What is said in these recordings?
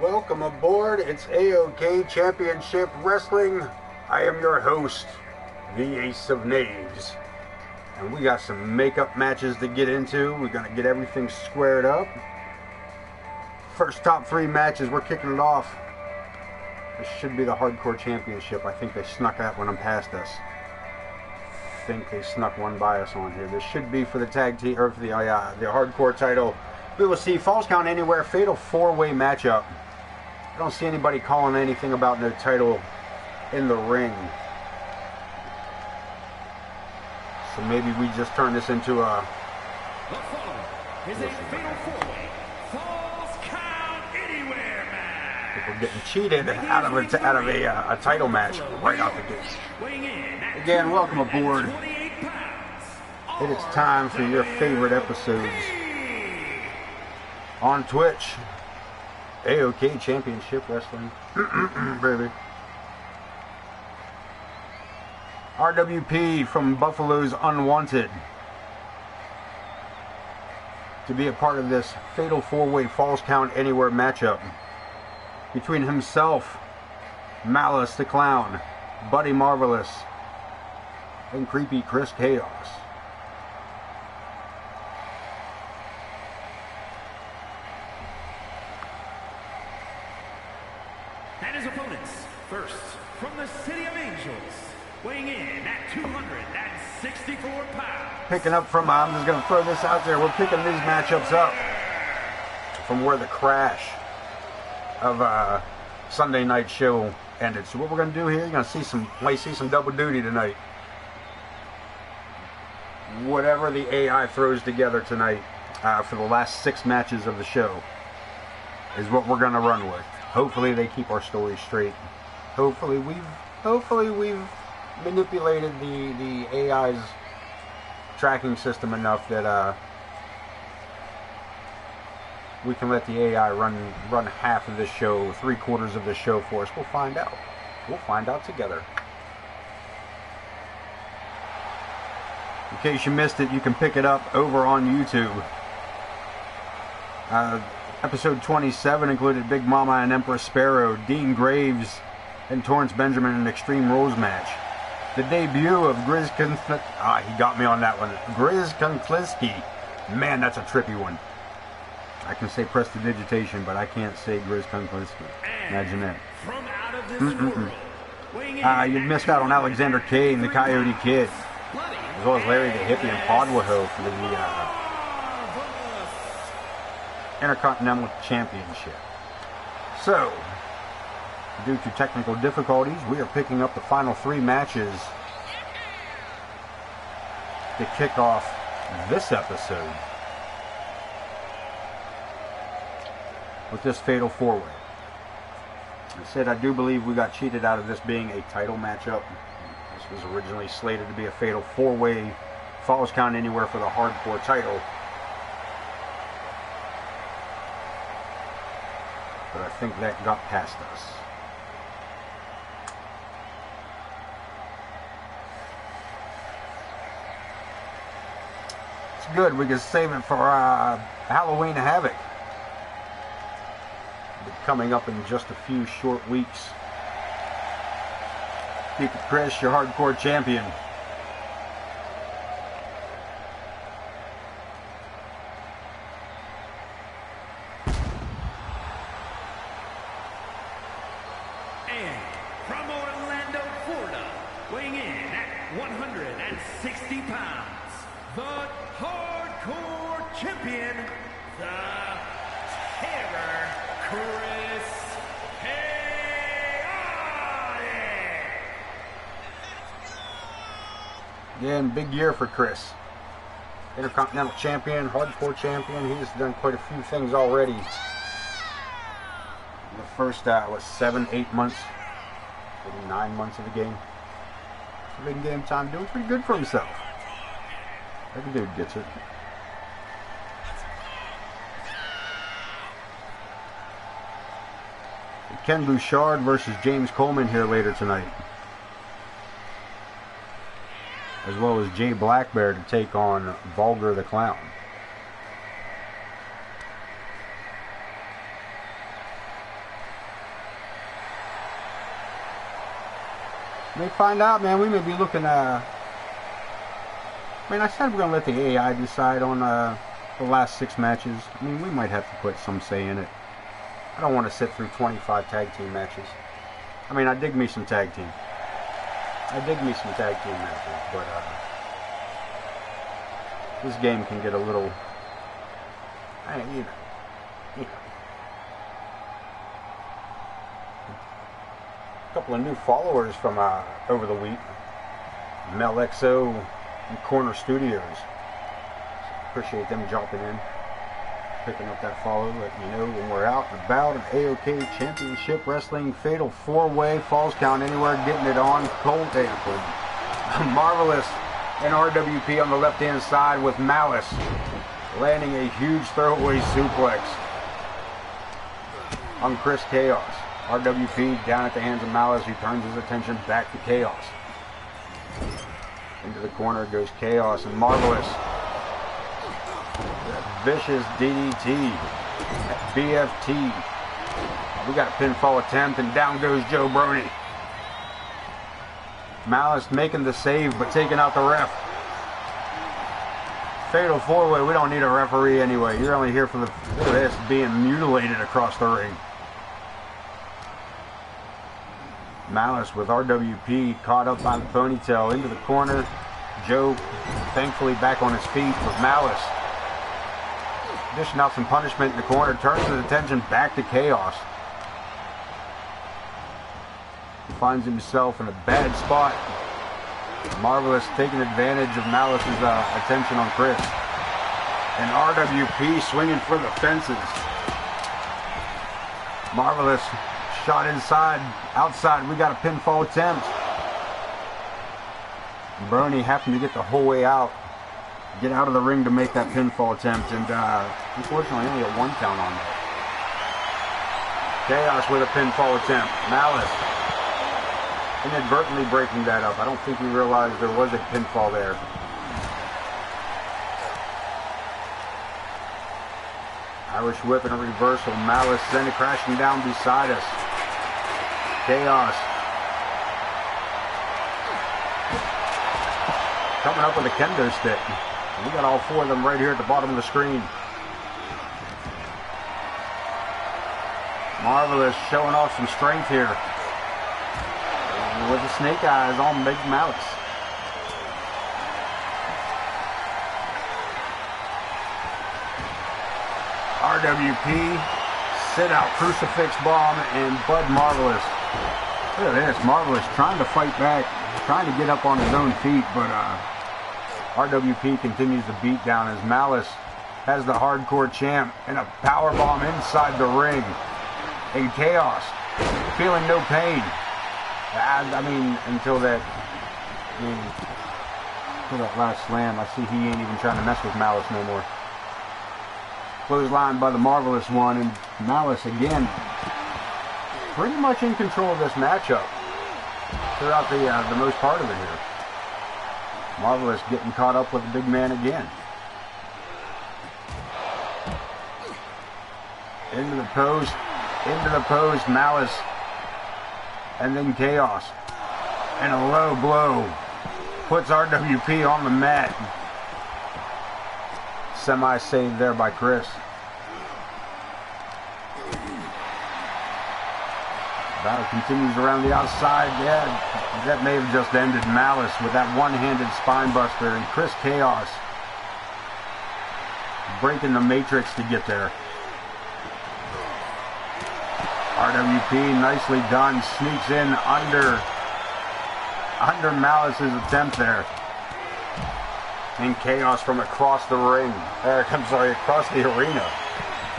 Welcome aboard. It's AOK Championship Wrestling. I am your host, the Ace of Knaves. And we got some makeup matches to get into. We're going to get everything squared up. First top three matches, we're kicking it off. This should be the Hardcore Championship. I think they snuck that one past us. I think they snuck one by us on here. This should be for the tag team, or for the Hardcore title. We will see Falls Count Anywhere, fatal four-way matchup. I don't see anybody calling anything about no title in the ring. So maybe we just turn this into a... The following is a fatal four-way Falls Count Anywhere match. People getting cheated out of a title match right off the gate. Again, welcome aboard. It is time for your favorite episodes on Twitch. AOK Championship Wrestling. Baby. RWP from Buffalo's Unwanted to be a part of this fatal four-way Falls Count Anywhere matchup between himself, Malice the Clown, Buddy Marvelous, and Creepy Chris Chaos. And his opponents, first, from the City of Angels, weighing in at 264 pounds. Picking up from, I'm just going to throw this out there, we're picking these matchups up from where the crash of Sunday night show ended. So what we're going to do here, you're going to might see some double duty tonight. Whatever the AI throws together tonight for the last 6 matches of the show is what we're going to run with. Hopefully they keep our story straight. Hopefully we've manipulated the AI's tracking system enough that we can let the AI run half of this show, 3/4 of the show for us. We'll find out. We'll find out together. In case you missed it, you can pick it up over on YouTube. Episode 27 included Big Mama and Empress Sparrow, Dean Graves, and Torrance Benjamin in an Extreme Rules match. The debut of Grizz Konfliski. He got me on that one. Grizz Konfliski. Man, that's a trippy one. I can say prestidigitation, but I can't say Grizz Konfliski. Imagine that. From out of this world, you missed out on Alexander Kane, the Coyote Kid, as well as Larry the Hippie and Podwaho for the Intercontinental Championship. So, due to technical difficulties, we are picking up the final 3 matches to kick off this episode with this fatal four-way. I said I do believe we got cheated out of this being a title matchup. This was originally slated to be a fatal four-way Falls Count Anywhere for the Hardcore title. But I think that got past us. It's good. We can save it for Halloween Havoc. Coming up in just a few short weeks. Keep it Chris, your Hardcore champion. from Orlando, Florida, weighing in at 160 pounds, the Hardcore Champion, the Terror, Chris Chaos. Again, big year for Chris. Intercontinental Champion, Hardcore Champion. He's done quite a few things already. The first, 7-8 months, maybe 9 months of the game. So big game time, doing pretty good for himself. Every dude gets it. Ken Bouchard versus James Coleman here later tonight. As well as Jay Blackbear to take on Vulgar the Clown. may find out, man. We may be looking. I mean, I said we're gonna let the AI decide on the last 6 matches. I mean, we might have to put some say in it. I don't want to sit through 25 tag team matches. I mean, I dig me some tag team. Matches, but this game can get a little, you know. A couple of new followers from over the week. Mel XO and Corner Studios. Appreciate them jumping in, picking up that follow, letting you know when we're out and about. An AOK Championship Wrestling Fatal 4-Way, Falls Count Anywhere, getting it on. Cold Apple. Marvelous and RWP on the left-hand side with Malice landing a huge throwaway suplex on Chris Chaos. RWP down at the hands of Malice, who turns his attention back to Chaos. Into the corner goes Chaos and Marvelous. That vicious DDT. That BFT. We got a pinfall attempt and down goes Joe Brony. Malice making the save but taking out the ref. Fatal 4-Way, we don't need a referee anyway. You're only here for the, look at this, being mutilated across the ring. Malice with RWP caught up by the ponytail into the corner. Joe thankfully back on his feet with Malice. Dishing out some punishment in the corner, turns his attention back to Chaos. He finds himself in a bad spot. Marvelous taking advantage of Malice's attention on Chris. And RWP swinging for the fences. Marvelous shot inside, outside, we got a pinfall attempt. Brony happened to get the whole way out, get out of the ring to make that pinfall attempt, and unfortunately only a 1 count on that. Chaos with a pinfall attempt. Malice inadvertently breaking that up. I don't think he realized there was a pinfall there. Irish whip and a reversal. Malice sent it crashing down beside us. Chaos coming up with a kendo stick. We got all 4 of them right here at the bottom of the screen. Marvelous showing off some strength here. And with the snake eyes on Big Malice. RWP, sit out, crucifix bomb, and Bud Marvelous. Look at this, Marvelous trying to fight back, trying to get up on his own feet, but RWP continues to beat down as Malice has the hardcore champ and a power bomb inside the ring. And Chaos feeling no pain. I mean, until that last slam, I see he ain't even trying to mess with Malice no more. Clothesline by the Marvelous one, and Malice again pretty much in control of this matchup throughout the most part of it here. Marvelous getting caught up with the big man again. Into the post, Malice, and then Chaos. And a low blow puts RWP on the mat. Semi-saved there by Chris. Battle continues around the outside. Yeah, that may have just ended. Malice with that one-handed spine buster, and Chris Chaos breaking the matrix to get there. RWP nicely done, sneaks in under Malice's attempt there. And Chaos from across the ring, across the arena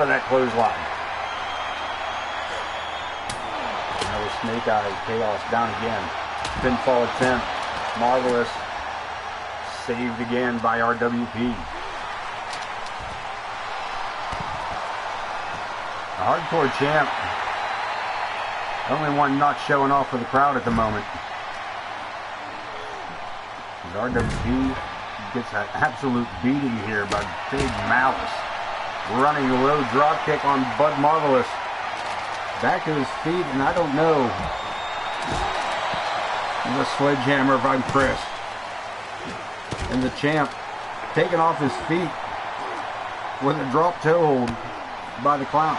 for that clothesline. Another snake eyes, Chaos down again. Pinfall attempt, Marvelous, saved again by RWP. The hardcore champ, only one not showing off for the crowd at the moment. RWP gets an absolute beating here by Big Malice. Running low drop kick on Bud Marvelous. Back to his feet, and I don't know. The sledgehammer by Chris. And the champ taken off his feet with a drop toe hold by the clown.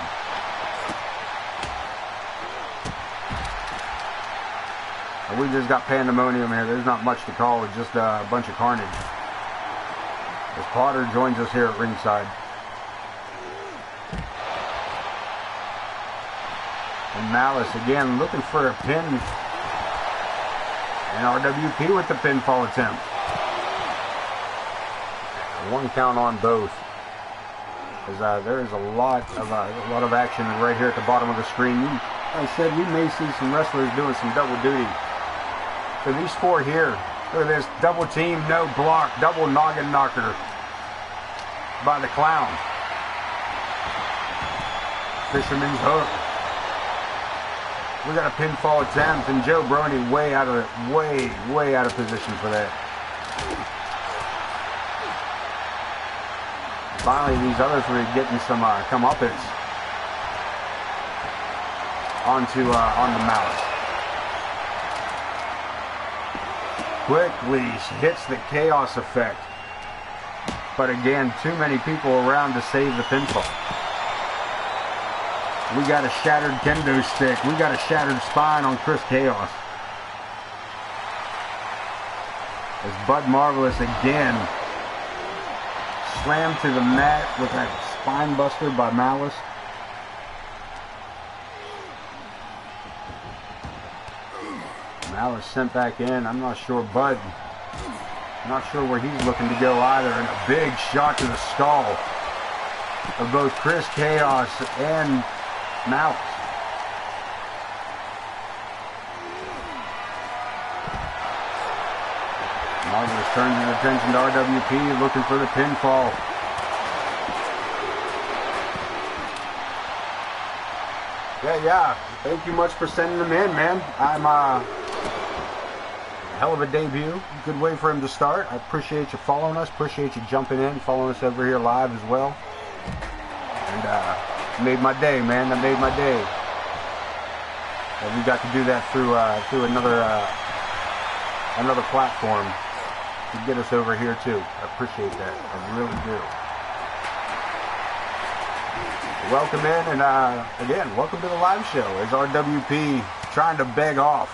And we just got pandemonium here. There's not much to call. It's just a bunch of carnage. As Potter joins us here at ringside. And Malice again looking for a pin. And RWP with the pinfall attempt. One count on both. As there is a lot of action right here at the bottom of the screen. Like I said, we may see some wrestlers doing some double duty. So these four here, look at this, double team, no block, double noggin knocker by the clown. Fisherman's hook. We got a pinfall attempt, and Joe Brony way out of position for that. Finally, these others were getting some comeuppance onto Malice. Quickly hits the chaos effect, but again, too many people around to save the pinfall. We got a shattered kendo stick. We got a shattered spine on Chris Chaos. As Bud Marvelous again slammed to the mat with that spine buster by Malice. Malice sent back in. I'm not sure Bud. I'm not sure where he's looking to go either. And a big shot to the skull of both Chris Chaos and Malice. Marvelous turns his attention to RWP, looking for the pinfall. Yeah. Thank you much for sending them in, man. I'm hell of a debut. Good way for him to start. I appreciate you following us. Appreciate you jumping in, following us over here live as well. And made my day, man. That made my day. And we got to do that through another platform to get us over here too. I appreciate that. I really do. Welcome in, and again, welcome to the live show. As RWP trying to beg off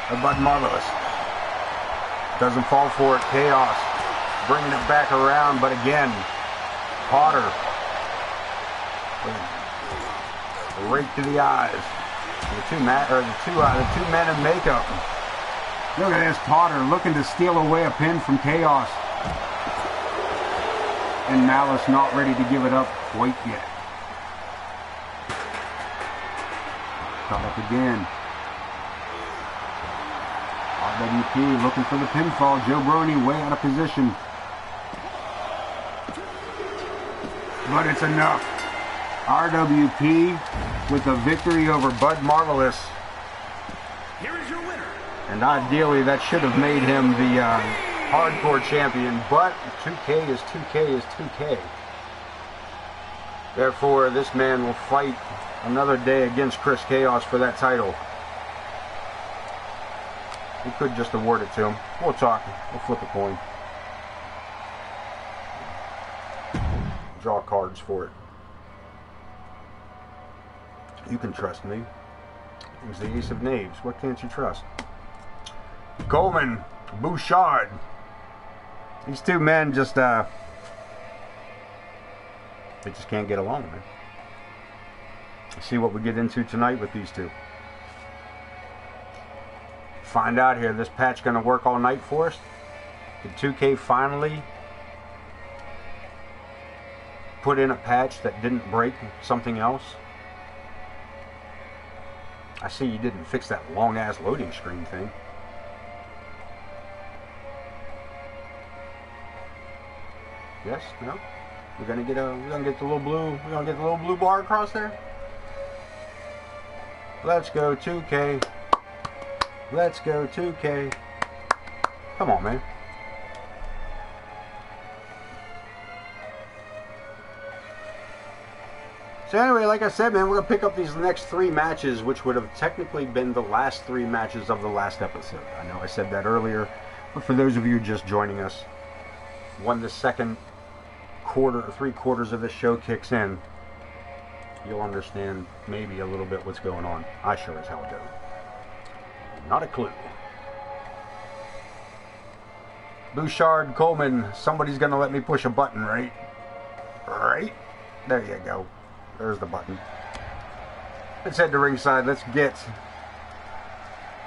of Bud Marvelous. Doesn't fall for it. Chaos bringing it back around, but again, Potter. A rake to the eyes. The two men in makeup. Look at this, Potter looking to steal away a pin from Chaos. And Malice not ready to give it up quite yet. Caught up again. RWP looking for the pinfall. Joe Brony way out of position. But it's enough. RWP with the victory over Bud Marvelous. Here is your winner. And ideally that should have made him the hardcore champion, but 2K is 2K is 2K. Therefore, this man will fight another day against Chris Chaos for that title. We could just award it to him. We'll talk. We'll flip a coin. Draw cards for it. You can trust me. It was the Ace of Knaves. What can't you trust? Coleman, Bouchard. These two men just, they just can't get along, man. Let's see what we get into tonight with these two. Find out here. This patch going to work all night for us? Did 2K finally put in a patch that didn't break something else? I see you didn't fix that long-ass loading screen thing. Yes? No? We're gonna get the little blue bar across there? Let's go 2K. Let's go 2K. Come on, man. So anyway, like I said, man, we're going to pick up these next 3 matches, which would have technically been the last 3 matches of the last episode. I know I said that earlier, but for those of you just joining us, when the second quarter or 3/4 of this show kicks in, you'll understand maybe a little bit what's going on. I sure as hell don't. Not a clue. Bouchard, Coleman, somebody's going to let me push a button, right? Right? There you go. There's the button. Let's head to ringside. Let's get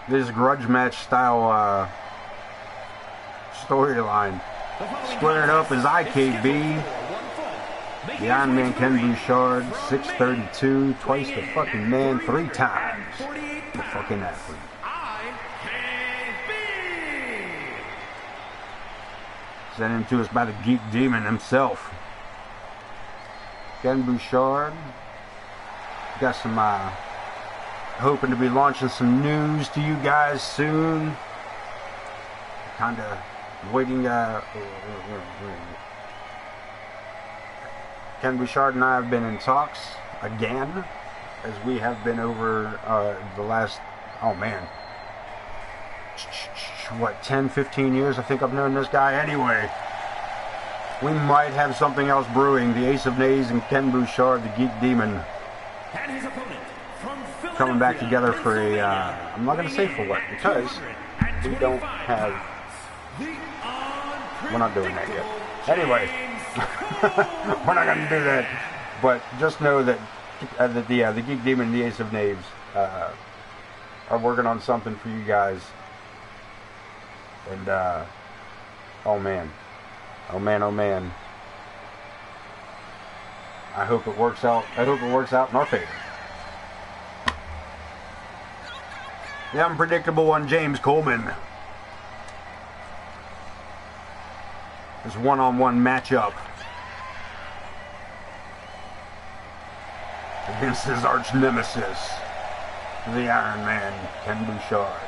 this grudge match style storyline squared up as IKB. The Iron Man Ken Bouchard, 632, twice the fucking man, 3 times. The fucking athlete. Sent him to us by the Geek Demon himself. Ken Bouchard. Got some, hoping to be launching some news to you guys soon. Kind of waiting, Ken Bouchard and I have been in talks again, as we have been over the last, oh man, what, 10, 15 years I think I've known this guy. Anyway, we might have something else brewing. The Ace of Nays and Ken Bouchard, the Geek Demon, And his opponent from coming back together for a, I'm not going to say for what, because we don't have, we're not doing that yet. Anyway, we're not going to do that, but just know that the Geek Demon and the Ace of Knaves are working on something for you guys. And, oh man. Oh man, oh man. I hope it works out. I hope it works out in our favor. The unpredictable one, James Coleman. This one-on-one matchup against his arch nemesis, the Iron Man, Ken Bouchard.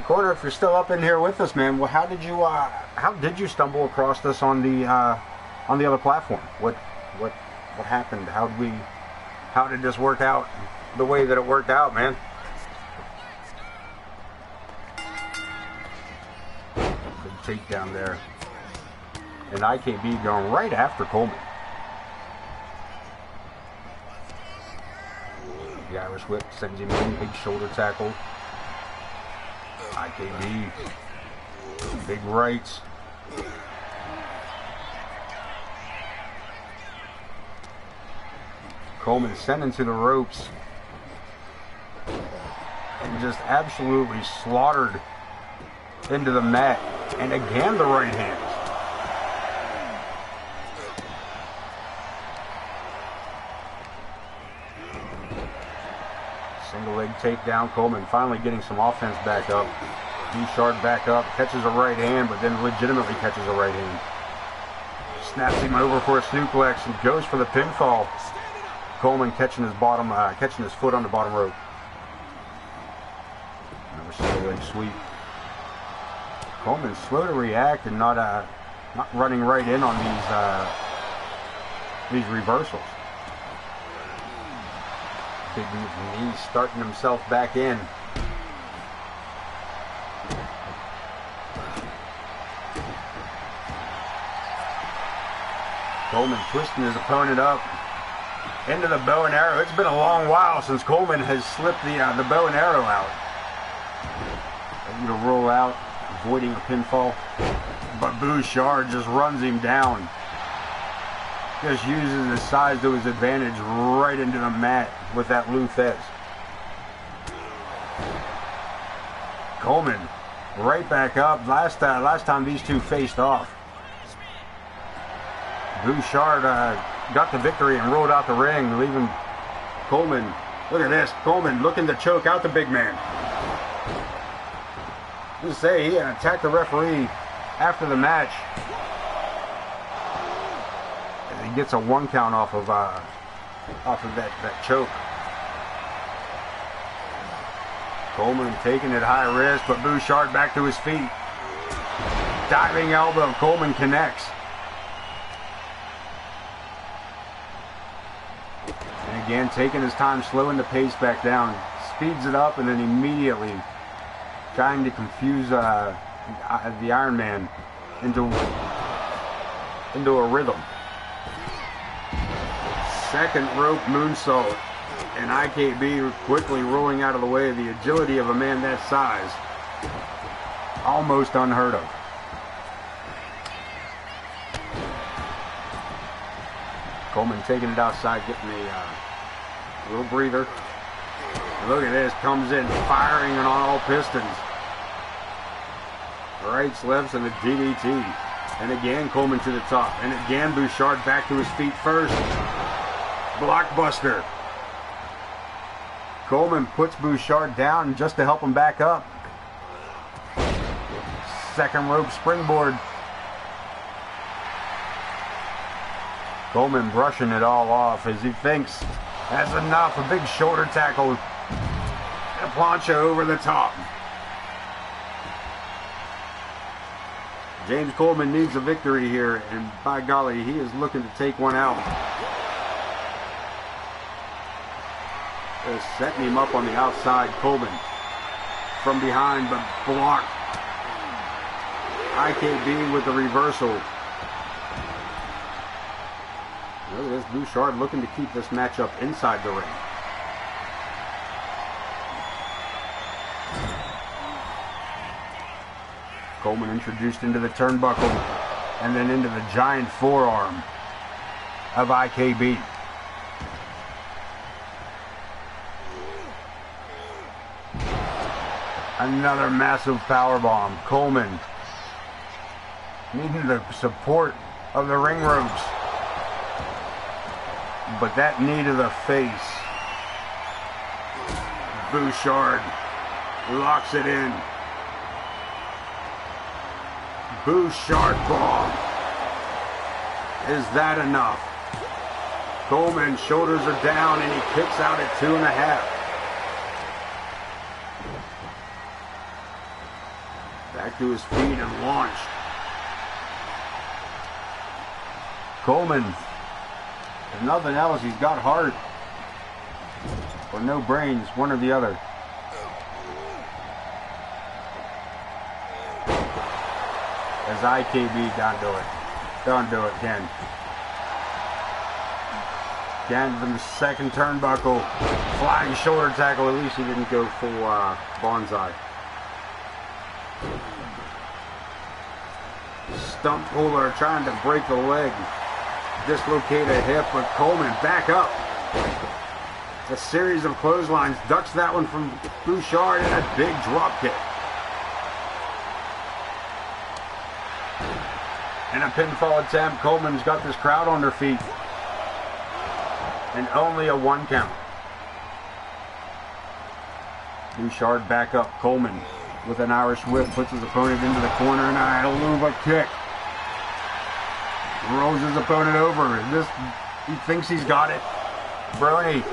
Corner, if you're still up in here with us, man, well, how did you stumble across this on the other platform? What happened? How did this work out the way that it worked out, man? Big takedown there, and IKB going right after Coleman. The Irish whip sends him in, big shoulder tackle. IKB, big rights. Coleman sent into the ropes and just absolutely slaughtered into the mat. And again, the right hand. Single leg takedown. Coleman finally getting some offense back up. Bouchard back up, catches a right hand, but then legitimately catches a right hand. Snaps him over for a suplex and goes for the pinfall. Coleman catching his foot on the bottom rope. Another single leg sweep. Coleman's slow to react and not running right in on these reversals. Big knee starting himself back in. Coleman twisting his opponent up into the bow and arrow. It's been a long while since Coleman has slipped the bow and arrow out. Ready to roll out, avoiding a pinfall. But Bouchard just runs him down. Just uses his size to his advantage right into the mat with that Lou Thez. Coleman right back up. Last time these two faced off, Bouchard got the victory and rolled out the ring, leaving Coleman. Look at this. Coleman looking to choke out the big man. Just say he attacked the referee after the match. And he gets a 1 count off of that choke. Coleman taking it high risk, but Bouchard back to his feet. Diving elbow. Coleman connects. And again, taking his time, slowing the pace back down. Speeds it up and then immediately trying to confuse the Iron Man into a rhythm. Second rope moonsault. And IKB quickly rolling out of the way. The agility of a man that size. Almost unheard of. Coleman taking it outside, getting a little breather. Look at this, comes in firing on all pistons. Rights, lefts, and a DDT. And again, Coleman to the top. And again, Bouchard back to his feet first. Blockbuster. Coleman puts Bouchard down just to help him back up. Second rope springboard. Coleman brushing it all off as he thinks that's enough. A big shoulder tackle. A plancha over the top. James Coleman needs a victory here, and by golly, he is looking to take one out. They're setting him up on the outside. Coleman from behind, but blocked. IKB with the reversal. Look at this, Bouchard looking to keep this matchup inside the ring. Coleman introduced into the turnbuckle and then into the giant forearm of IKB. Another massive powerbomb. Coleman needing the support of the ring ropes. But that knee to the face. Bouchard locks it in. Bouchard bomb. Is that enough? Coleman's shoulders are down and he kicks out at 2.5. Back to his feet and launched. Coleman, if nothing else, he's got heart. Or no brains, one or the other. As IKB don't do it, Ken. Ken from the second turnbuckle. Flying shoulder tackle, at least he didn't go full bonsai. Stump puller trying to break the leg. Dislocate a hip, but Coleman back up. A series of clotheslines. Ducks that one from Bouchard and a big drop kick. And a pinfall attempt. Coleman's got this crowd on their feet. And only a 1 count. Bouchard back up. Coleman with an Irish whip puts his opponent into the corner and a Luva kick. Rolls his opponent over. He thinks he's got it. Brony.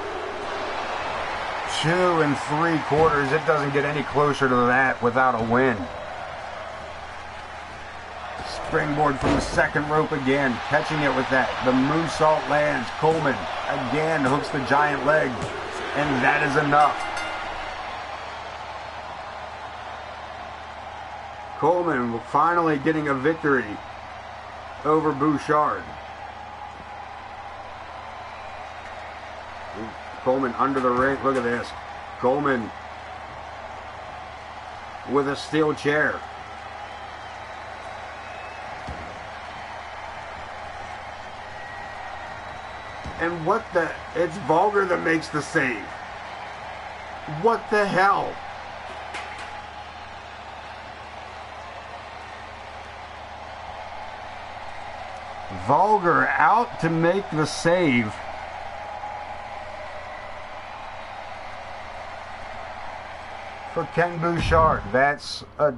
2 3/4. It doesn't get any closer to that without a win. Springboard from the second rope again. Catching it with that. The moonsault lands. Coleman again hooks the giant leg. And that is enough. Coleman finally getting a victory over Bouchard. Coleman under the ring. Look at this. Coleman with a steel chair. And it's Vulgar that makes the save. What the hell? Vulgar out to make the save. For Ken Bouchard. That's a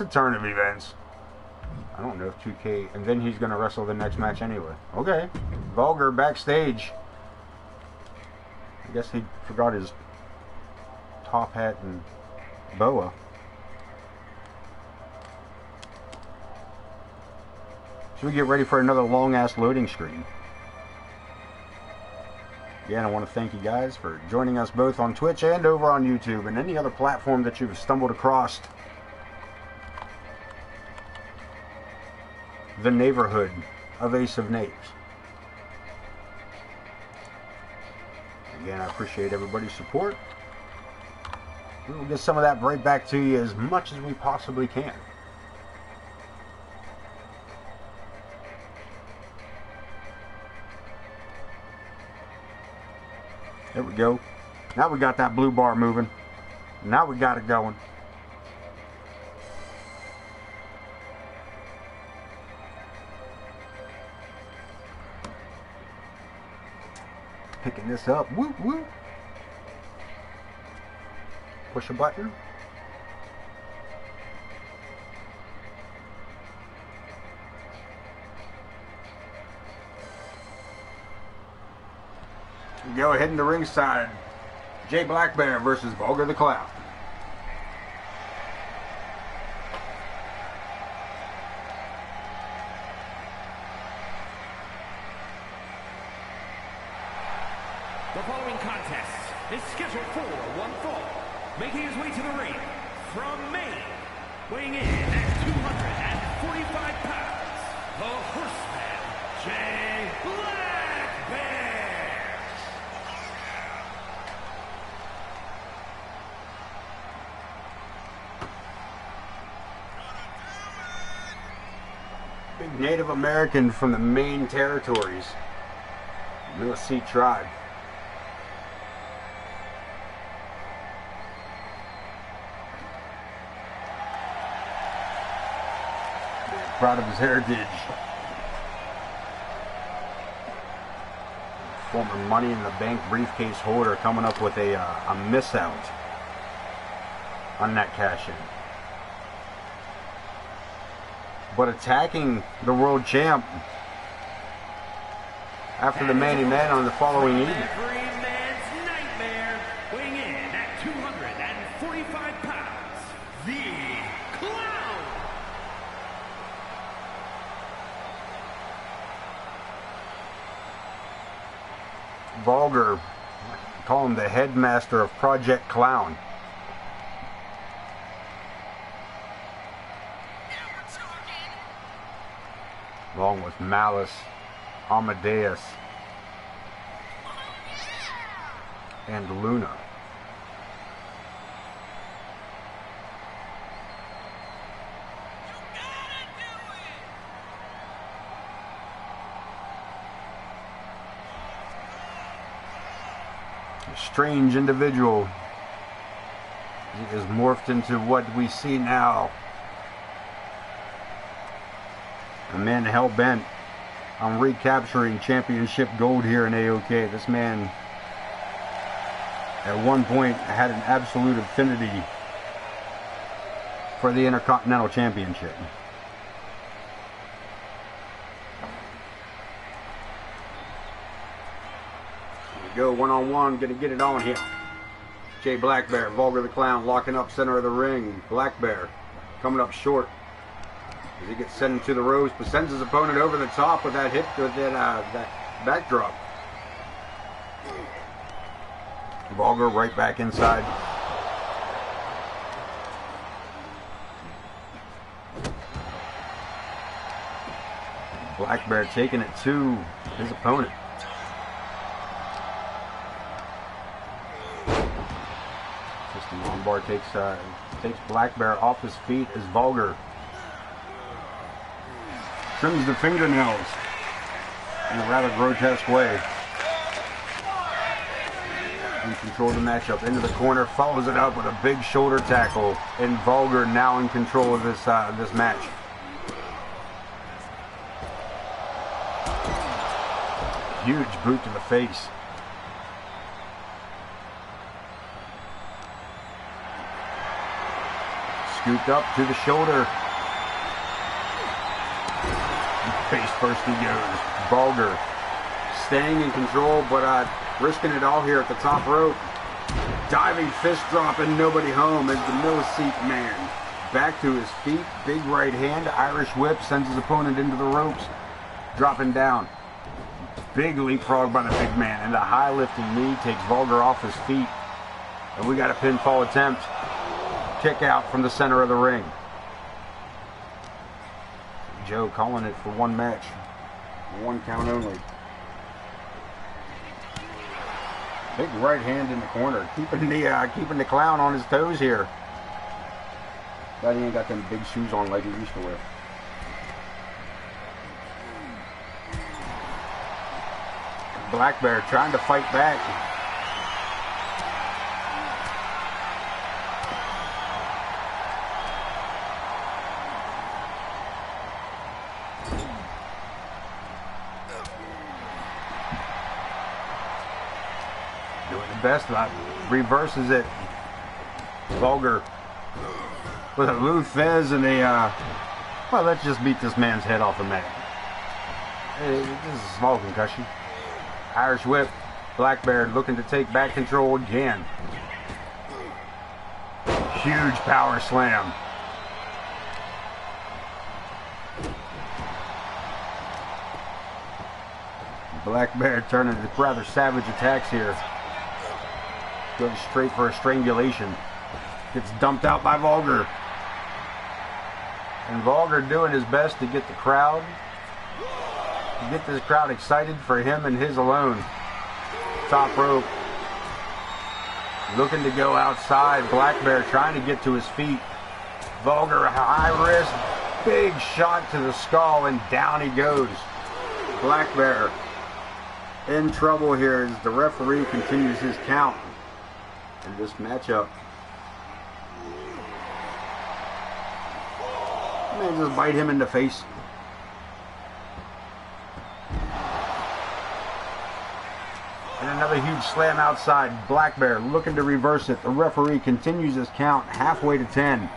turn of events. I don't know if 2K... And then he's going to wrestle the next match anyway. Okay. Vulgar backstage. I guess he forgot his top hat and boa. Should we get ready for another long-ass loading screen? Again, I want to thank you guys for joining us both on Twitch and over on YouTube and any other platform that you've stumbled across. The neighborhood of Ace of Knaves. Again, I appreciate everybody's support. We will get some of that right back to you as much as we possibly can. There we go. Now we got that blue bar moving. Now we got it going. Picking this up. Woo woo. Push a button. Go ahead in the ringside. Jay Blackbear versus Vulgar the Clown. The following contest is scheduled for one fall. Making his way to the ring from Maine, weighing in at 245 pounds, the Horseman, Jay Blackbear. Big Native American from the Maine territories, Milicete tribe. Proud of his heritage. Former Money in the Bank briefcase holder coming up with a miss out on that cash in. But attacking the world champ after the main event on the following evening. Every man's nightmare, weighing in at 245 pounds, the Clown. Vulgar, call him the headmaster of Project Clown. Along with Malice, Amadeus, and Luna. A strange individual. He is morphed into what we see now. A man hell-bent on recapturing championship gold here in AOK. This man, at one point, had an absolute affinity for the Intercontinental Championship. Here we go, one-on-one, gonna get it on here. Jay Blackbear, Vulgar the Clown, locking up center of the ring. Blackbear coming up short. As he gets sent into the ropes, but sends his opponent over the top with that hip, with that backdrop. Vulgar right back inside. Blackbear taking it to his opponent. System armbar takes Blackbear off his feet as Vulgar trims the fingernails in a rather grotesque way. In control of the matchup. Into the corner, follows it up with a big shoulder tackle, and Vulgar now in control of this match. Huge boot to the face. Scooped up to the shoulder. Face first he goes. Vulgar staying in control, but risking it all here at the top rope. Diving fist drop and nobody home as the Milicete man back to his feet. Big right hand, Irish whip, sends his opponent into the ropes. Dropping down. Big leapfrog by the big man, and the high lifting knee takes Vulgar off his feet. And we got a pinfall attempt. Kick out from the center of the ring. Joe calling it for one match. One count only. Big right hand in the corner, keeping the clown on his toes here. But he ain't got them big shoes on like he used to wear. Black Bear trying to fight back. Doing the best, reverses it. Vulgar with a Lou Fez and a, well, let's just beat this man's head off the mat. This is a small concussion. Irish whip. Black Bear looking to take back control again. Huge power slam. Black Bear turning to rather savage attacks here. Goes straight for a strangulation. Gets dumped out by Vulgar. And Vulgar doing his best to get the crowd, get this crowd excited for him and his alone. Top rope. Looking to go outside. Black Bear trying to get to his feet. Vulgar high wrist. Big shot to the skull and down he goes. Black Bear in trouble here as the referee continues his count in this matchup. Man, just bite him in the face. And another huge slam outside. Black Bear looking to reverse it. The referee continues his count halfway to 10.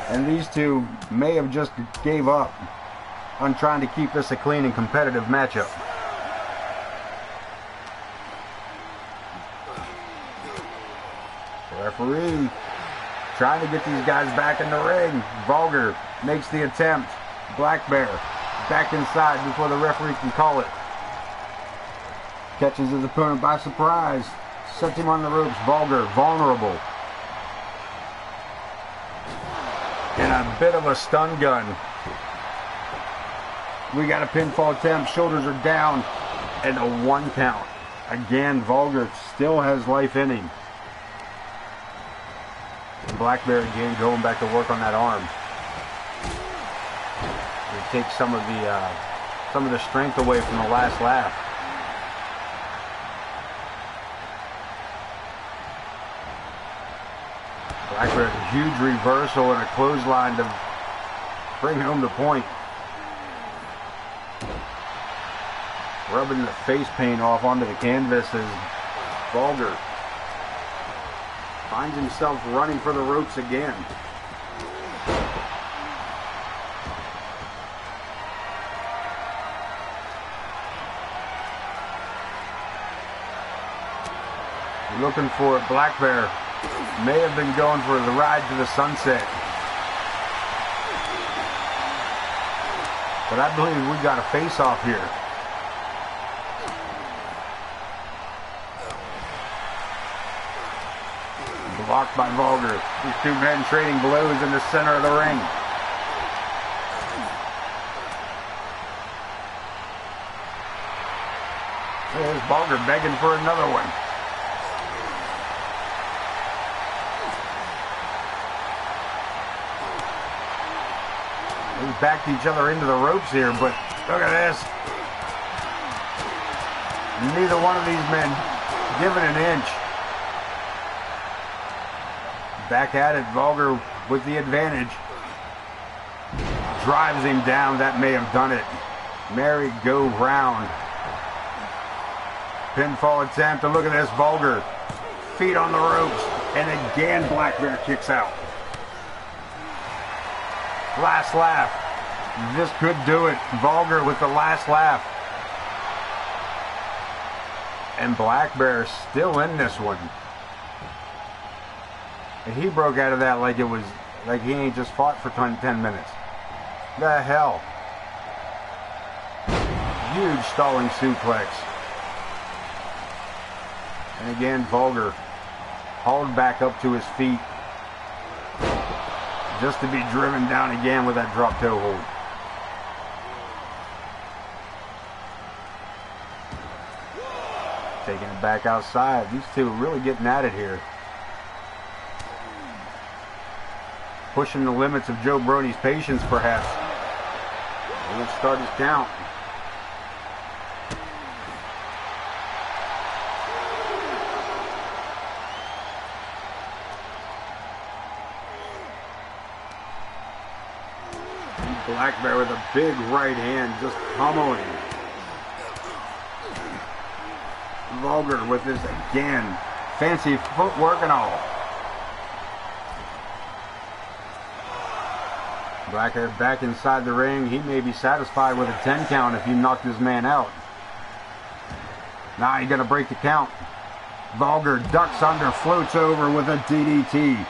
And these two may have just gave up on trying to keep this a clean and competitive matchup. The referee trying to get these guys back in the ring. Vulgar makes the attempt. Black Bear back inside before the referee can call it. Catches his opponent by surprise. Sets him on the ropes. Vulgar, vulnerable. And a bit of a stun gun. We got a pinfall attempt. Shoulders are down. And a 1 count. Again, Vulgar still has life in him. Black Bear again going back to work on that arm. It takes some of the strength away from the last laugh. Black Bear, a huge reversal and a clothesline to bring home the point. Rubbing the face paint off onto the canvas as Vulgar finds himself running for the ropes again. Looking for it. Black Bear may have been going for the ride to the sunset. But I believe we got a face-off here. Blocked by Vulgar. These two men trading blows in the center of the ring. There's Vulgar begging for another one. They backed each other into the ropes here, but look at this. Neither one of these men giving an inch. Back at it, Vulgar with the advantage. Drives him down. That may have done it. Merry-go-round. Pinfall attempt. And look at this, Vulgar. Feet on the ropes. And again, Black Bear kicks out. Last laugh. This could do it. Vulgar with the last laugh. And Black Bear still in this one. And he broke out of that like it was, like he ain't just fought for 10 minutes. The hell? huge stalling suplex. And again, Vulgar hauled back up to his feet, just to be driven down again with that drop toe hold. Taking it back outside. These two are really getting at it here. Pushing the limits of Joe Brony's patience, perhaps. And let's start his count. Black Bear with a big right hand, just pummeling. Vulgar with this again. Fancy footwork and all. Black Bear back inside the ring. He may be satisfied with a 10 count if you knock this man out. Now he's going to break the count. Vulgar ducks under, floats over with a DDT.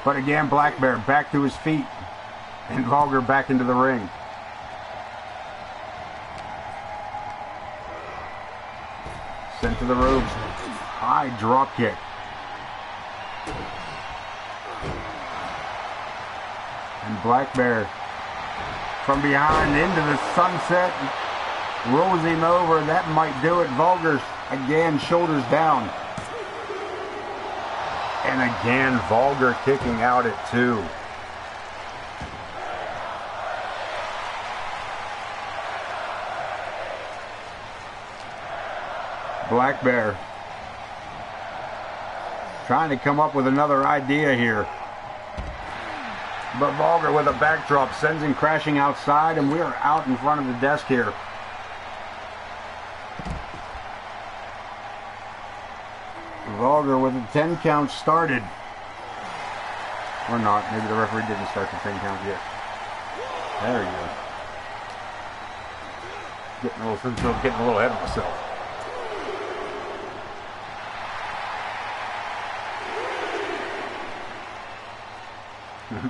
But again, Black Bear back to his feet. And Vulgar back into the ring. Sent to the ropes. High drop kick. And Black Bear from behind into the sunset. Rolls him over. That might do it. Vulgar again, shoulders down. And again, Vulgar kicking out at 2. Black Bear trying to come up with another idea here. But Vulgar with a backdrop sends him crashing outside, and we are out in front of the desk here. Vulgar with a 10 count started. Or not. Maybe the referee didn't start the 10 count yet. There you go. Getting a little ahead of myself.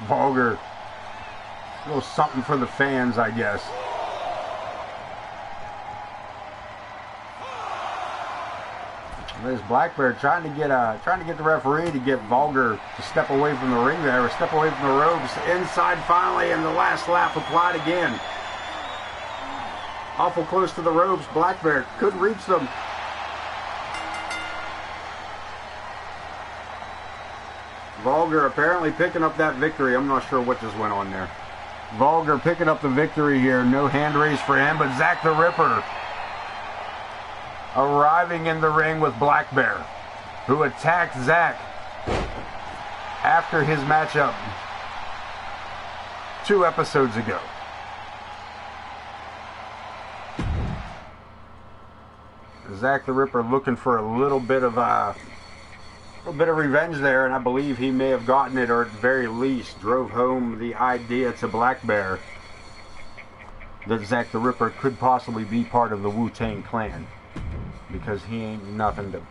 Vulgar. A little something for the fans, I guess. There's Black Bear trying to get the referee to get Vulgar to step away from the ring there, or step away from the ropes. Inside finally, and the last lap applied again. Awful close to the ropes. Black Bear couldn't reach them. Vulgar apparently picking up that victory. I'm not sure what just went on there. Vulgar picking up the victory here. No hand raise for him, but Zack the Ripper arriving in the ring with Black Bear, who attacked Zack after his matchup 2 episodes ago. Zack the Ripper looking for a little bit of revenge there, and I believe he may have gotten it, or at the very least drove home the idea to Black Bear that Zack the Ripper could possibly be part of the Wu-Tang Clan, because he ain't nothing to...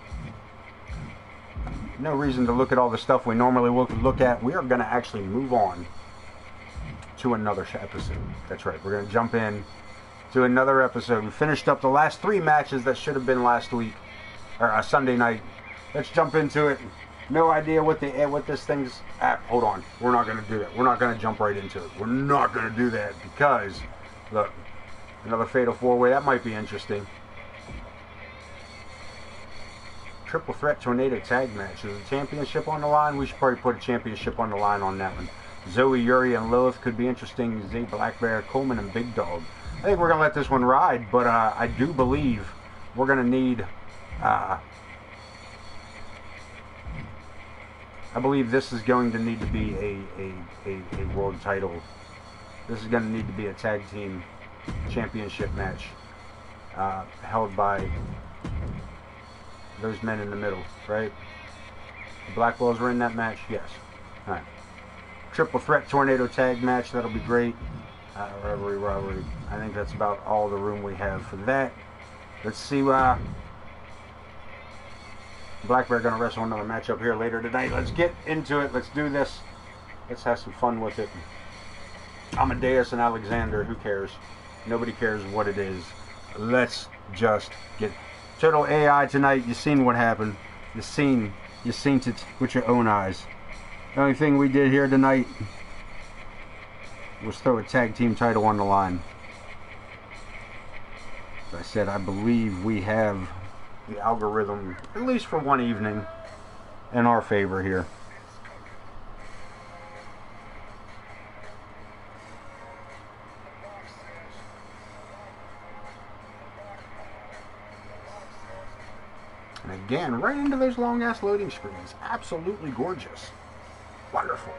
No reason to look at all the stuff we normally look at. We are going to actually move on to another episode. That's right, we're going to jump in to another episode. We finished up the last 3 matches that should have been last week, or Sunday night. Let's jump into it. No idea what this thing's at. Hold on. We're not going to do that. We're not going to jump right into it. We're not going to do that because, look, another Fatal 4-Way. That might be interesting. Triple Threat Tornado Tag Match. Is a championship on the line? We should probably put a championship on the line on that one. Zoe, Yuri, and Lilith could be interesting. Zay, Black Bear, Coleman, and Big Dog. I think we're going to let this one ride, but I do believe we're going to need... I believe this is going to need to be a world title. This is going to need to be a tag team championship match held by those men in the middle, right? The Black Bulls were in that match? Yes. Alright. Triple Threat Tornado Tag Match, that'll be great. Robbery. I think that's about all the room we have for that. Let's see Black Bear gonna wrestle another matchup here later tonight. Let's get into it. Let's do this. Let's have some fun with it. Amadeus and Alexander, who cares? Nobody cares what it is. let's just get total AI tonight. You seen what happened. You seen it with your own eyes. The only thing we did here tonight was throw a tag team title on the line. As I said, I believe we have the algorithm, at least for one evening, in our favor here. And again, right into those long ass loading screens. Absolutely gorgeous. Wonderful.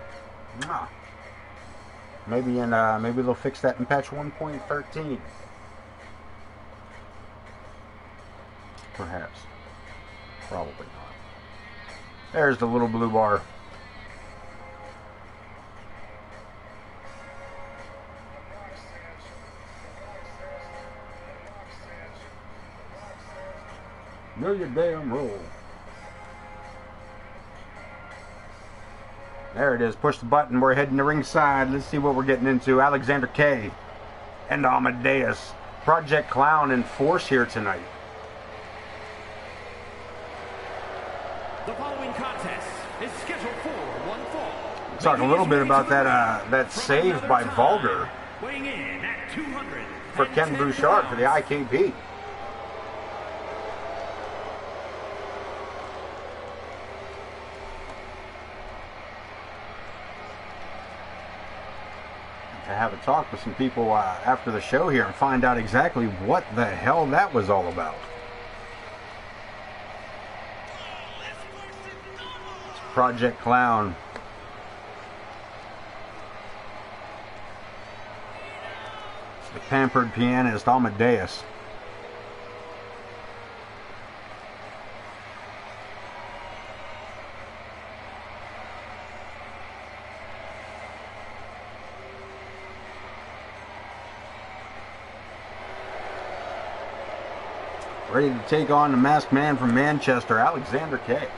Mwah. Maybe they'll fix that in patch 1.13. Perhaps. Probably not. There's the little blue bar. Know your damn role. There it is. Push the button. We're heading to ringside. Let's see what we're getting into. Alexander K. and Amadeus. Project Clown in force here tonight. The following contest is scheduled for one fall. Talk a little bit about that save by Vulgar Weighing in at 200 for Ken Bouchard for the IKP. To have a talk with some people after the show here and find out exactly what the hell that was all about. It's Project Clown. It's the pampered pianist Amadeus. Ready to take on the masked man from Manchester, Alexander K.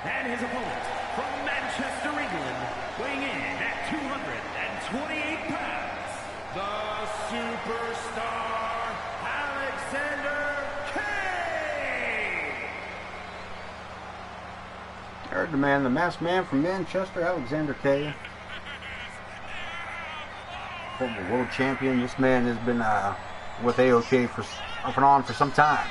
And his opponent from Manchester, England, weighing in at 228 pounds, the superstar Alexander K. Heard the man, the masked man from Manchester, Alexander K. Former world champion. This man has been with AOK for off and on for some time.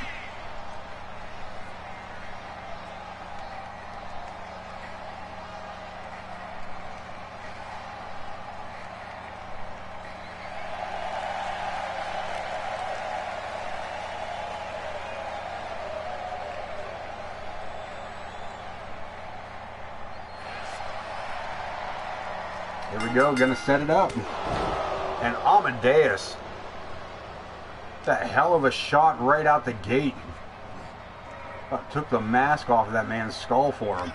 Here we go, gonna set it up. And Amadeus. The hell of a shot right out the gate. Took the mask off of that man's skull for him.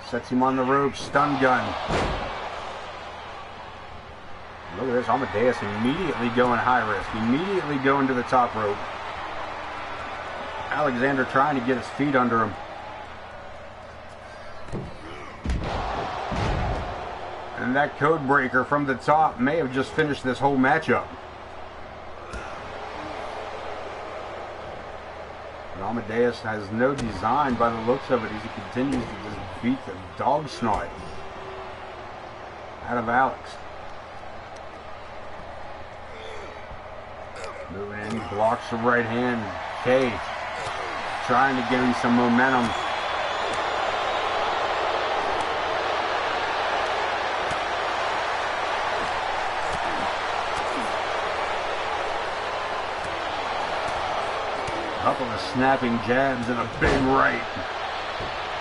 Sets him on the ropes, stun gun. Look at this, Amadeus immediately going high risk. Immediately going to the top rope. Alexander trying to get his feet under him. And that code breaker from the top may have just finished this whole matchup. And Amadeus has no design by the looks of it as he continues to just beat the dog snot out of Alex. Moving in, blocks the right hand. K trying to gain some momentum. Couple of snapping jabs and a big right.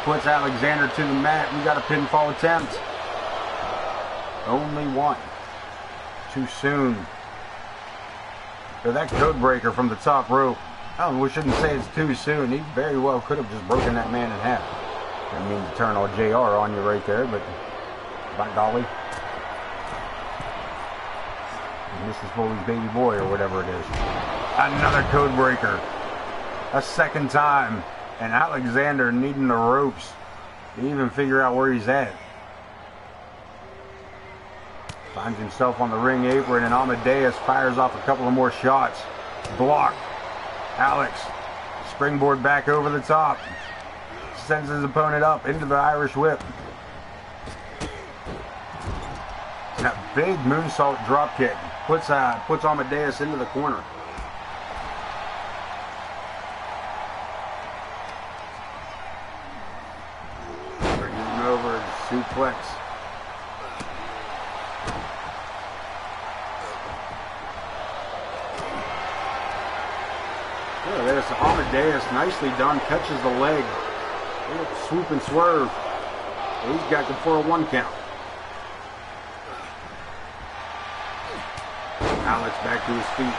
Puts Alexander to the mat. We got a pinfall attempt. Only one. Too soon. So that code breaker from the top rope. Oh, we shouldn't say it's too soon. He very well could have just broken that man in half. Didn't mean to turn all JR on you right there, but by golly. Mrs. Foley's baby boy or whatever it is. Another code breaker. A second time, and Alexander needing the ropes to even figure out where he's at. Finds himself on the ring apron, and Amadeus fires off a couple of more shots. Blocked. Alex, springboard back over the top. Sends his opponent up into the Irish whip. That big moonsault drop kick puts Amadeus into the corner. Brings him over, suplex. Oh, there's Amadeus, nicely done, catches the leg. Swoop and swerve. He's got him for a 1 count. Alex back to his feet.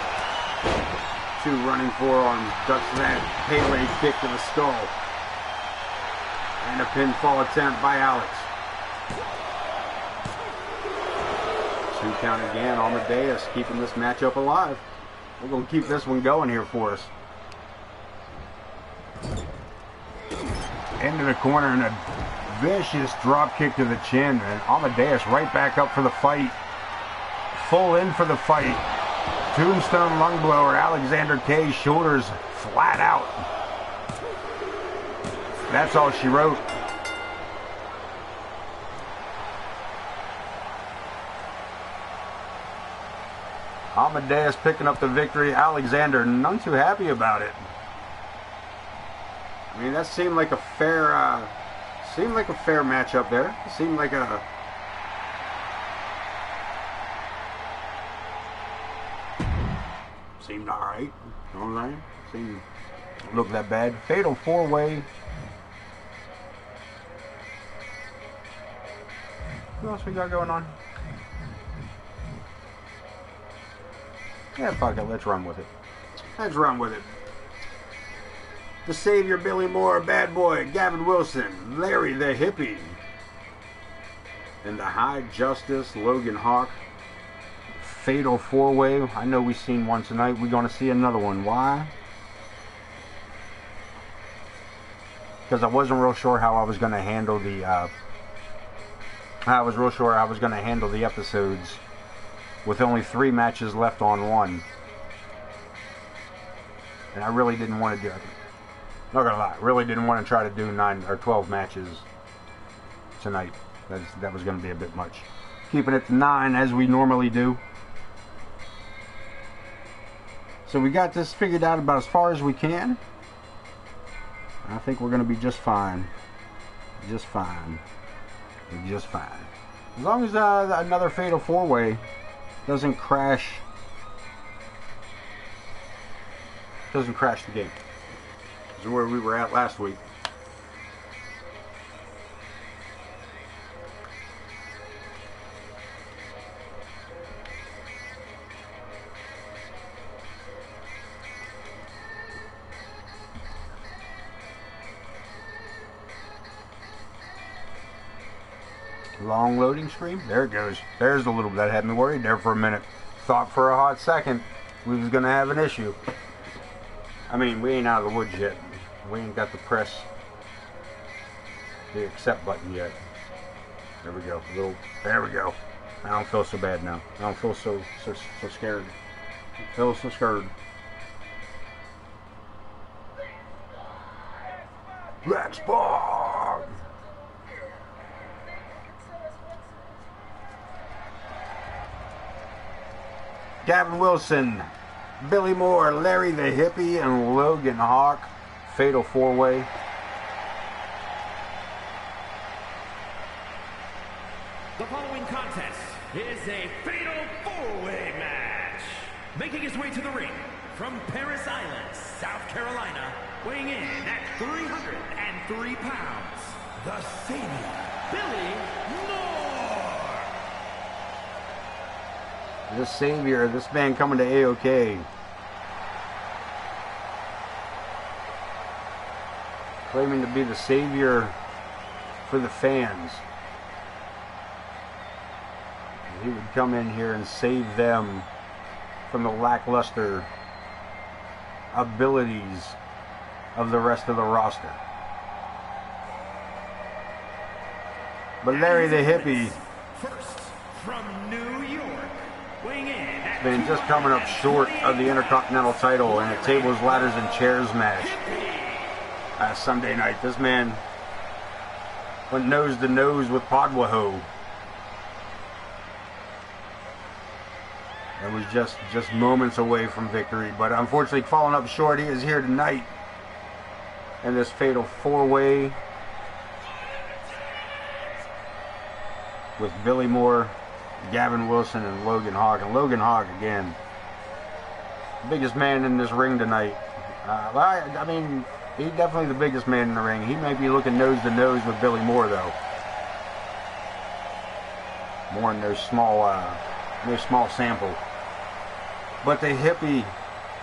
2 running forearms. Ducks that Pele kick to the skull. And a pinfall attempt by Alex. 2 count again. Amadeus keeping this matchup alive. We're going to keep this one going here for us. Into the corner and a vicious drop kick to the chin. And Amadeus right back up for the fight. Full in for the fight. Tombstone lung blower. Alexander K. Shoulders flat out. That's all she wrote. Amadeus picking up the victory. Alexander none too happy about it. I mean, that seemed like a fair matchup there. It seemed like a seemed all right. You know what I'm saying? Seemed look that bad. Fatal 4-way. What else we got going on? Yeah, fuck it. Let's run with it. Let's run with it. The Savior, Billy Moore, Bad Boy, Gavin Wilson, Larry the Hippie, and the High Justice, Logan Hawk. Fatal 4-way. I know we've seen one tonight. We're going to see another one. Why? Because I wasn't real sure how I was going to handle the. I was real sure I was going to handle the episodes with only 3 matches left on 1, and I really didn't want to do it. Not gonna lie, really didn't want to try to do 9 or 12 matches tonight. That was going to be a bit much. Keeping it to 9 as we normally do. So we got this figured out about as far as we can. I think we're going to be just fine. Just fine. Just fine. As long as another Fatal 4-way doesn't crash. Doesn't crash the game. This is where we were at last week. Long loading screen. There it goes. There's the little that had me worried there for a minute. Thought for a hot second we was gonna have an issue. I mean, we ain't out of the woods yet. We ain't got to press the accept button yet. There we go. There we go. I don't feel so bad now. I don't feel so scared. I feel so scared. Rex Bog! Gavin Wilson, Billy Moore, Larry the Hippie, and Logan Hawk. Fatal 4-way. The following contest is a Fatal 4-way match. Making his way to the ring from Parris Island, South Carolina, weighing in at 303 pounds, the Savior, Billy Moore. The Savior, this man coming to AOK. Claiming to be the savior for the fans. He would come in here and save them from the lackluster abilities of the rest of the roster. But Larry the Hippie, first from New York, weighing in at been just coming up short of the Intercontinental title in a tables, ladders, and chairs match Sunday night. This man went nose to nose with Podwaho. It was just moments away from victory, but unfortunately falling up short. He is here tonight in this fatal four-way with Billy Moore, Gavin Wilson, and Logan Hawk. And Logan Hawk, again, the biggest man in this ring tonight. I mean, he's definitely the biggest man in the ring. He may be looking nose to nose with Billy Moore, though. More in no small sample. But the Hippie,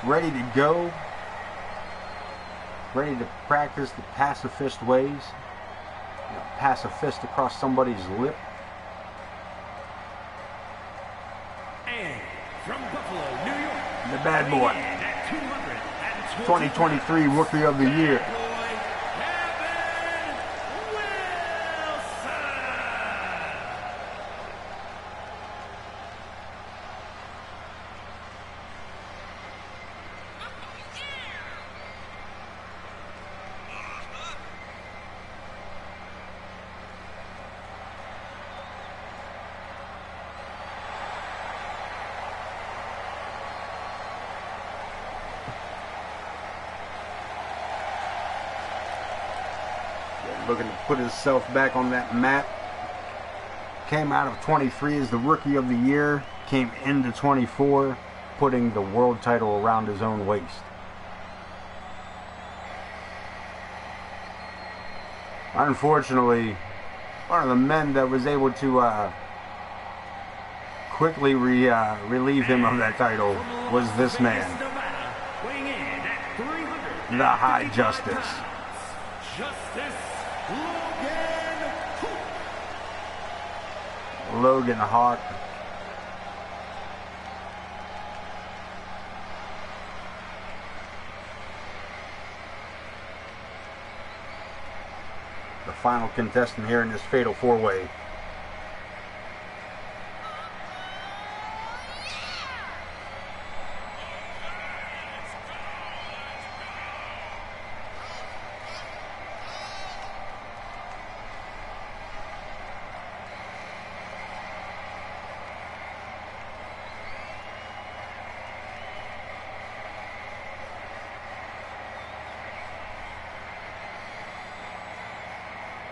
ready to go, ready to practice the pacifist ways. You know, pass a fist across somebody's lip. And from Buffalo, New York, The bad boy. 2023 Rookie of the Year. Looking to put himself back on that mat. Came out of 23 as the Rookie of the Year. Came into 24, putting the world title around his own waist. Unfortunately, one of the men that was able to quickly relieve him of that title was this man, the High Justice. Logan Hawk. The final contestant here in this fatal four-way.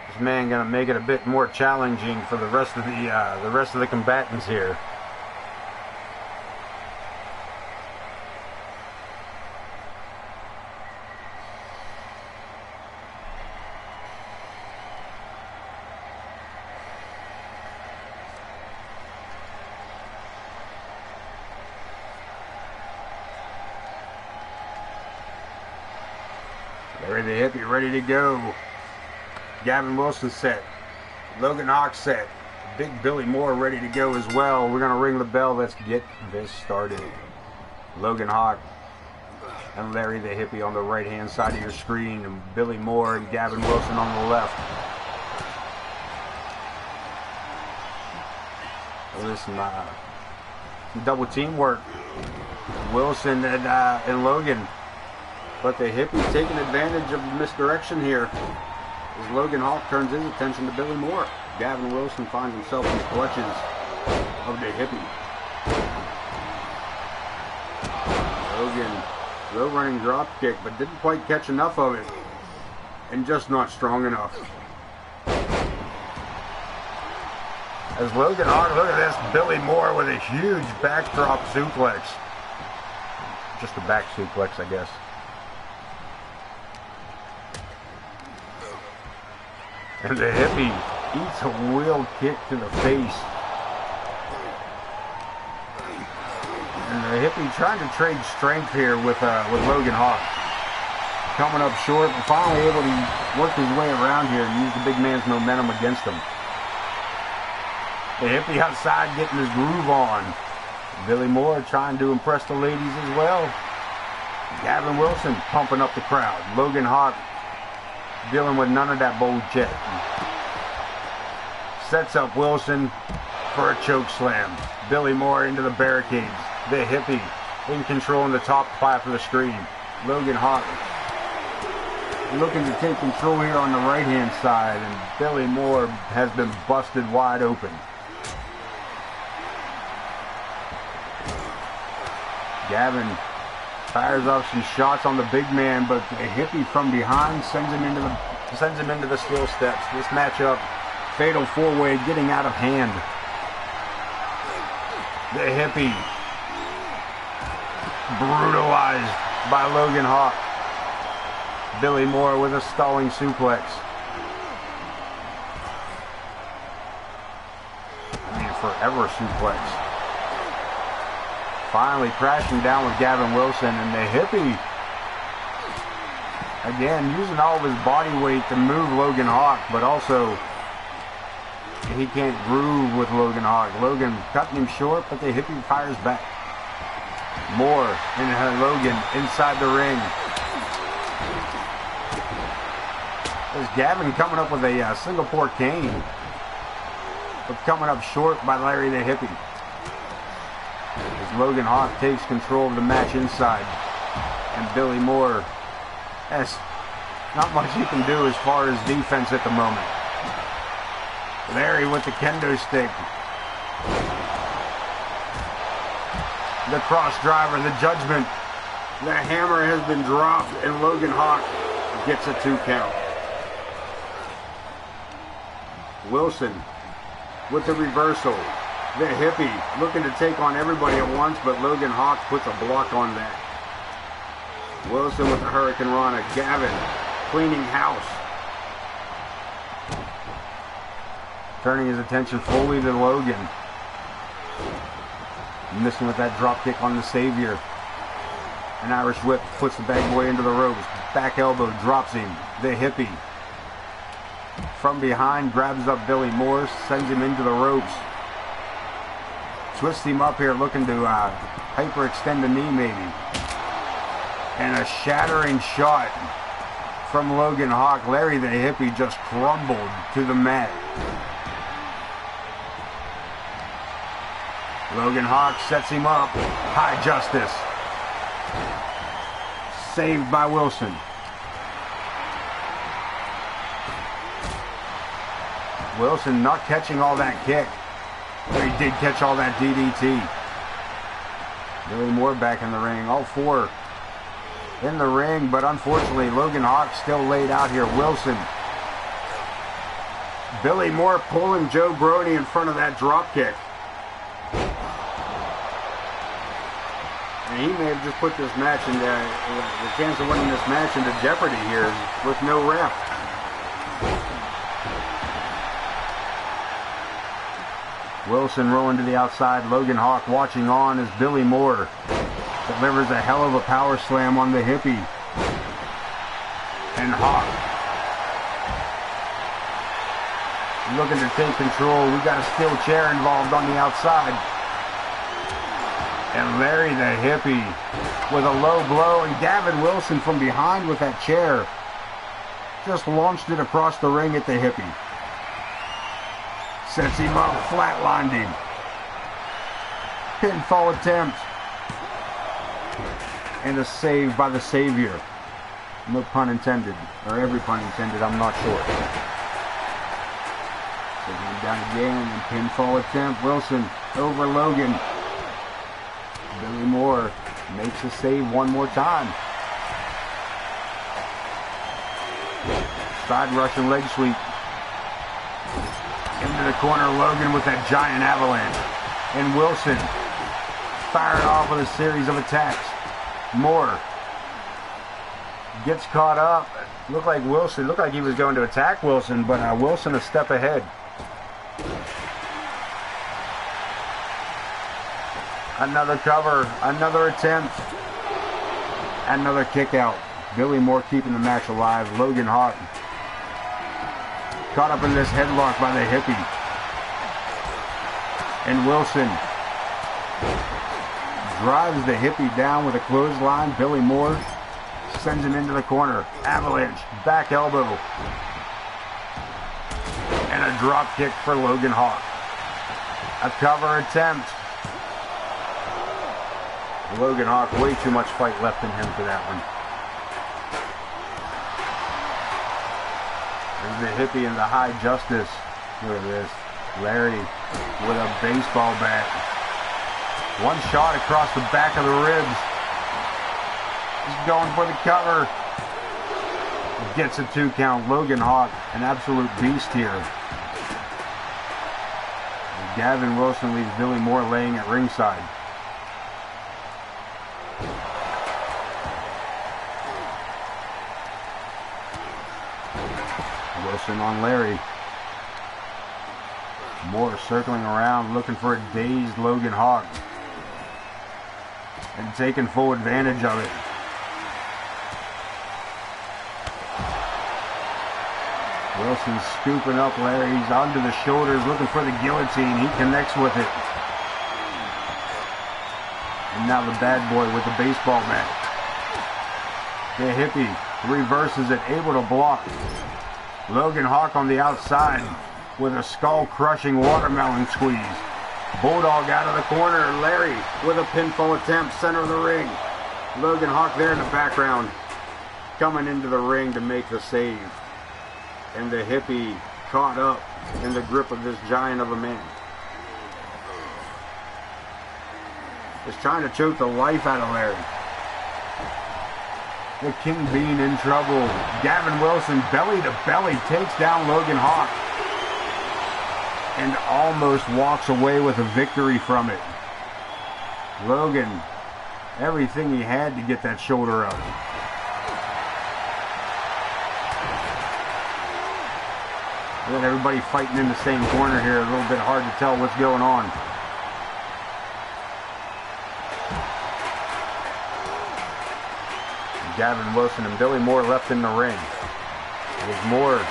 This man gonna make it a bit more challenging for the rest of the combatants here. Larry the Hippie ready to go. Gavin Wilson set. Logan Hawk set. Big Billy Moore ready to go as well. We're going to ring the bell. Let's get this started. Logan Hawk and Larry the Hippie on the right-hand side of your screen. And Billy Moore and Gavin Wilson on the left. Listen, double teamwork. Wilson and Logan. But the Hippie's taking advantage of the misdirection here. As Logan Hawk turns his attention to Billy Moore. Gavin Wilson finds himself in the clutches of the Hippie. Logan, low running drop kick, but didn't quite catch enough of it. And just not strong enough. As Logan Hawk, look at this, Billy Moore with a huge backdrop suplex. Just a back suplex, I guess. And the Hippie eats a wheel kick to the face. And the Hippie trying to trade strength here with Logan Hawk. Coming up short, but finally able to work his way around here and use the big man's momentum against him. The Hippie outside getting his groove on. Billy Moore trying to impress the ladies as well. Gavin Wilson pumping up the crowd. Logan Hawk dealing with none of that bullshit. Sets up Wilson for a choke slam. Billy Moore into the barricades. The hippie in control in the top half of the screen. Logan Hawk looking to take control here on the right-hand side, and Billy Moore has been busted wide open. Gavin fires off some shots on the big man, but a hippie from behind sends him into the steel steps. This matchup, fatal four-way, getting out of hand. The hippie brutalized by Logan Hawk. Billy Moore with a stalling suplex. Forever suplex. Finally crashing down with Gavin Wilson, and the hippie, again, using all of his body weight to move Logan Hawk, but also he can't groove with Logan Hawk. Logan cutting him short, but the hippie fires back. Moore and Logan inside the ring. There's Gavin coming up with a Singapore cane, but coming up short by Larry the hippie. As Logan Hawk takes control of the match inside, and Billy Moore has not much he can do as far as defense at the moment. Larry with the kendo stick. The cross driver, the judgment. The hammer has been dropped, and Logan Hawk gets a 2 count. Wilson with the reversal. The hippie looking to take on everybody at once, but Logan Hawk puts a block on that. Wilson with the Hurricane Rana. Gavin cleaning house. Turning his attention fully to Logan. Missing with that drop kick on the Savior. An Irish whip puts the bad boy into the ropes. Back elbow drops him. The hippie from behind grabs up Billy Moore, sends him into the ropes. Twists him up here, looking to hyperextend the knee maybe. And a shattering shot from Logan Hawk. Larry the hippie just crumbled to the mat. Logan Hawk sets him up. High justice. Saved by Wilson. Wilson not catching all that kick. But he did catch all that DDT. Billy Moore back in the ring. All four in the ring, but unfortunately Logan Hawk still laid out here. Wilson. Billy Moore pulling Joe Brody in front of that drop kick. And he may have just put this match into the chance of winning this match into jeopardy here with no ref. Wilson rolling to the outside. Logan Hawk watching on as Billy Moore delivers a hell of a power slam on the hippie. And Hawk looking to take control. We got a steel chair involved on the outside. And Larry the hippie with a low blow, and Gavin Wilson from behind with that chair just launched it across the ring at the hippie. Sets him up, flatlined him. Pinfall attempt. And a save by the Savior. No pun intended, or every pun intended, I'm not sure. Taking him down again, and pinfall attempt. Wilson over Logan. Billy Moore makes a save one more time. Side Russian leg sweep. Into the corner, Logan with that giant avalanche. And Wilson firing off with a series of attacks. Moore gets caught up. Looked like he was going to attack Wilson, but Wilson a step ahead. Another cover, another attempt, another kick out. Billy Moore keeping the match alive. Logan Hawk caught up in this headlock by the hippie. And Wilson drives the hippie down with a clothesline. Billy Moore sends him into the corner. Avalanche, back elbow. And a drop kick for Logan Hawk. A cover attempt. Logan Hawk, way too much fight left in him for that one. There's the hippie and the high justice. Look at this. Larry with a baseball bat. One shot across the back of the ribs. He's going for the cover. Gets a 2 count. Logan Hawk, an absolute beast here. Gavin Wilson leaves Billy Moore laying at ringside. Wilson on Larry. Moore circling around looking for a dazed Logan Hawk. And taking full advantage of it. Wilson's scooping up Larry. He's onto the shoulders looking for the guillotine. He connects with it. And now the bad boy with the baseball bat. The hippie reverses it, able to block. Logan Hawk on the outside with a skull-crushing watermelon squeeze. Bulldog out of the corner. Larry with a pinfall attempt, center of the ring. Logan Hawk there in the background, coming into the ring to make the save. And the hippie caught up in the grip of this giant of a man. Is trying to choke the life out of Larry. The King Bean in trouble. Gavin Wilson belly to belly takes down Logan Hawk. And almost walks away with a victory from it. Logan, everything he had to get that shoulder up. And then everybody fighting in the same corner here. A little bit hard to tell what's going on. Gavin Wilson and Billy Moore left in the ring. With Moore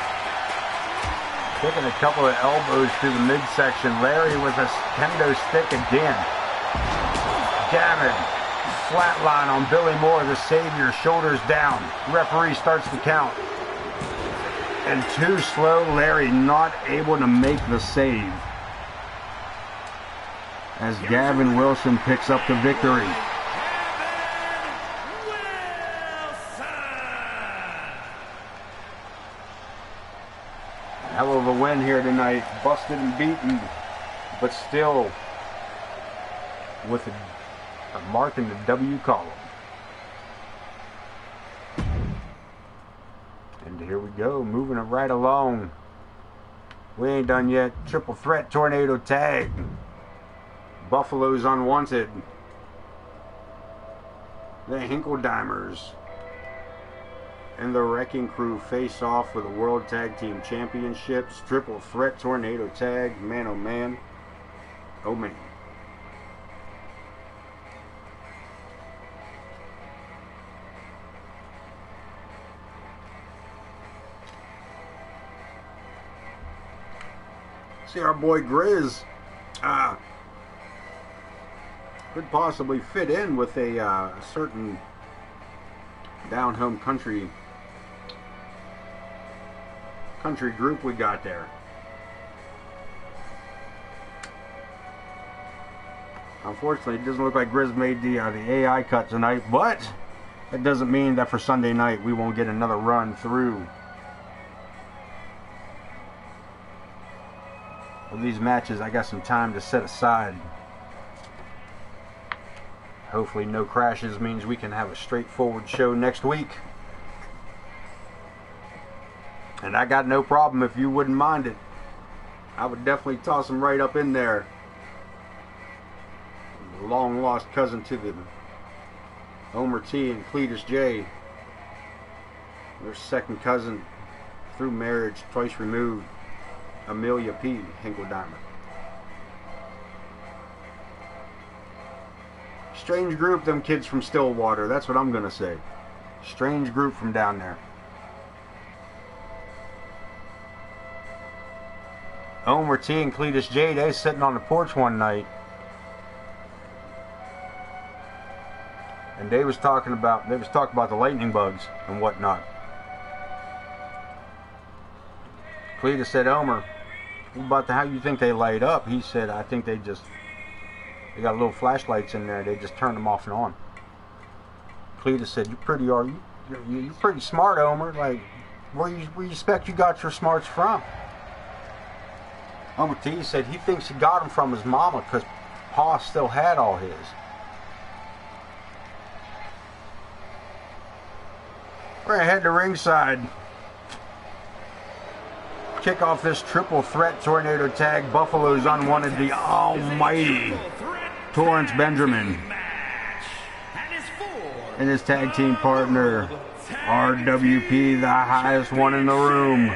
taking a couple of elbows to the midsection. Larry with a kendo stick again. Gavin, flatline on Billy Moore, the savior, shoulders down. Referee starts the count. And too slow, Larry not able to make the save. As Gavin Wilson picks up the victory. Hell of a win here tonight. Busted and beaten, but still with a mark in the W column. And here we go, moving it right along. We ain't done yet. Triple threat tornado tag. Buffalo's Unwanted. The Hinkledimers and the Wrecking Crew face off for the World Tag Team Championships. Triple threat tornado tag. Man, oh man. Oh man. See, our boy Grizz could possibly fit in with a certain down-home country group we got there. Unfortunately, it doesn't look like Grizz made the AI cut tonight, but that doesn't mean that for Sunday night we won't get another run through of these matches. I got some time to set aside. Hopefully no crashes means we can have a straightforward show next week. And I got no problem if you wouldn't mind it. I would definitely toss them right up in there. The long lost cousin to the Homer T and Cletus J. Their second cousin through marriage, twice removed, Amelia P. Hinkle-Diamond. Strange group, them kids from Stillwater. That's what I'm gonna say. Strange group from down there. Homer T and Cletus J, they sitting on the porch one night, and they was talking about the lightning bugs and whatnot. Cletus said, Homer, about how you think they light up. He said, I think they got little flashlights in there. They just turn them off and on. Cletus said, you're pretty smart, Homer. Like, where you expect you got your smarts from? Homer T said he thinks he got them from his mama because Pa still had all his. We're going to head to ringside. Kick off this triple threat tornado tag. Buffalo's unwanted, the almighty Torrance Benjamin. And his tag team partner, RWP, the highest one in the room.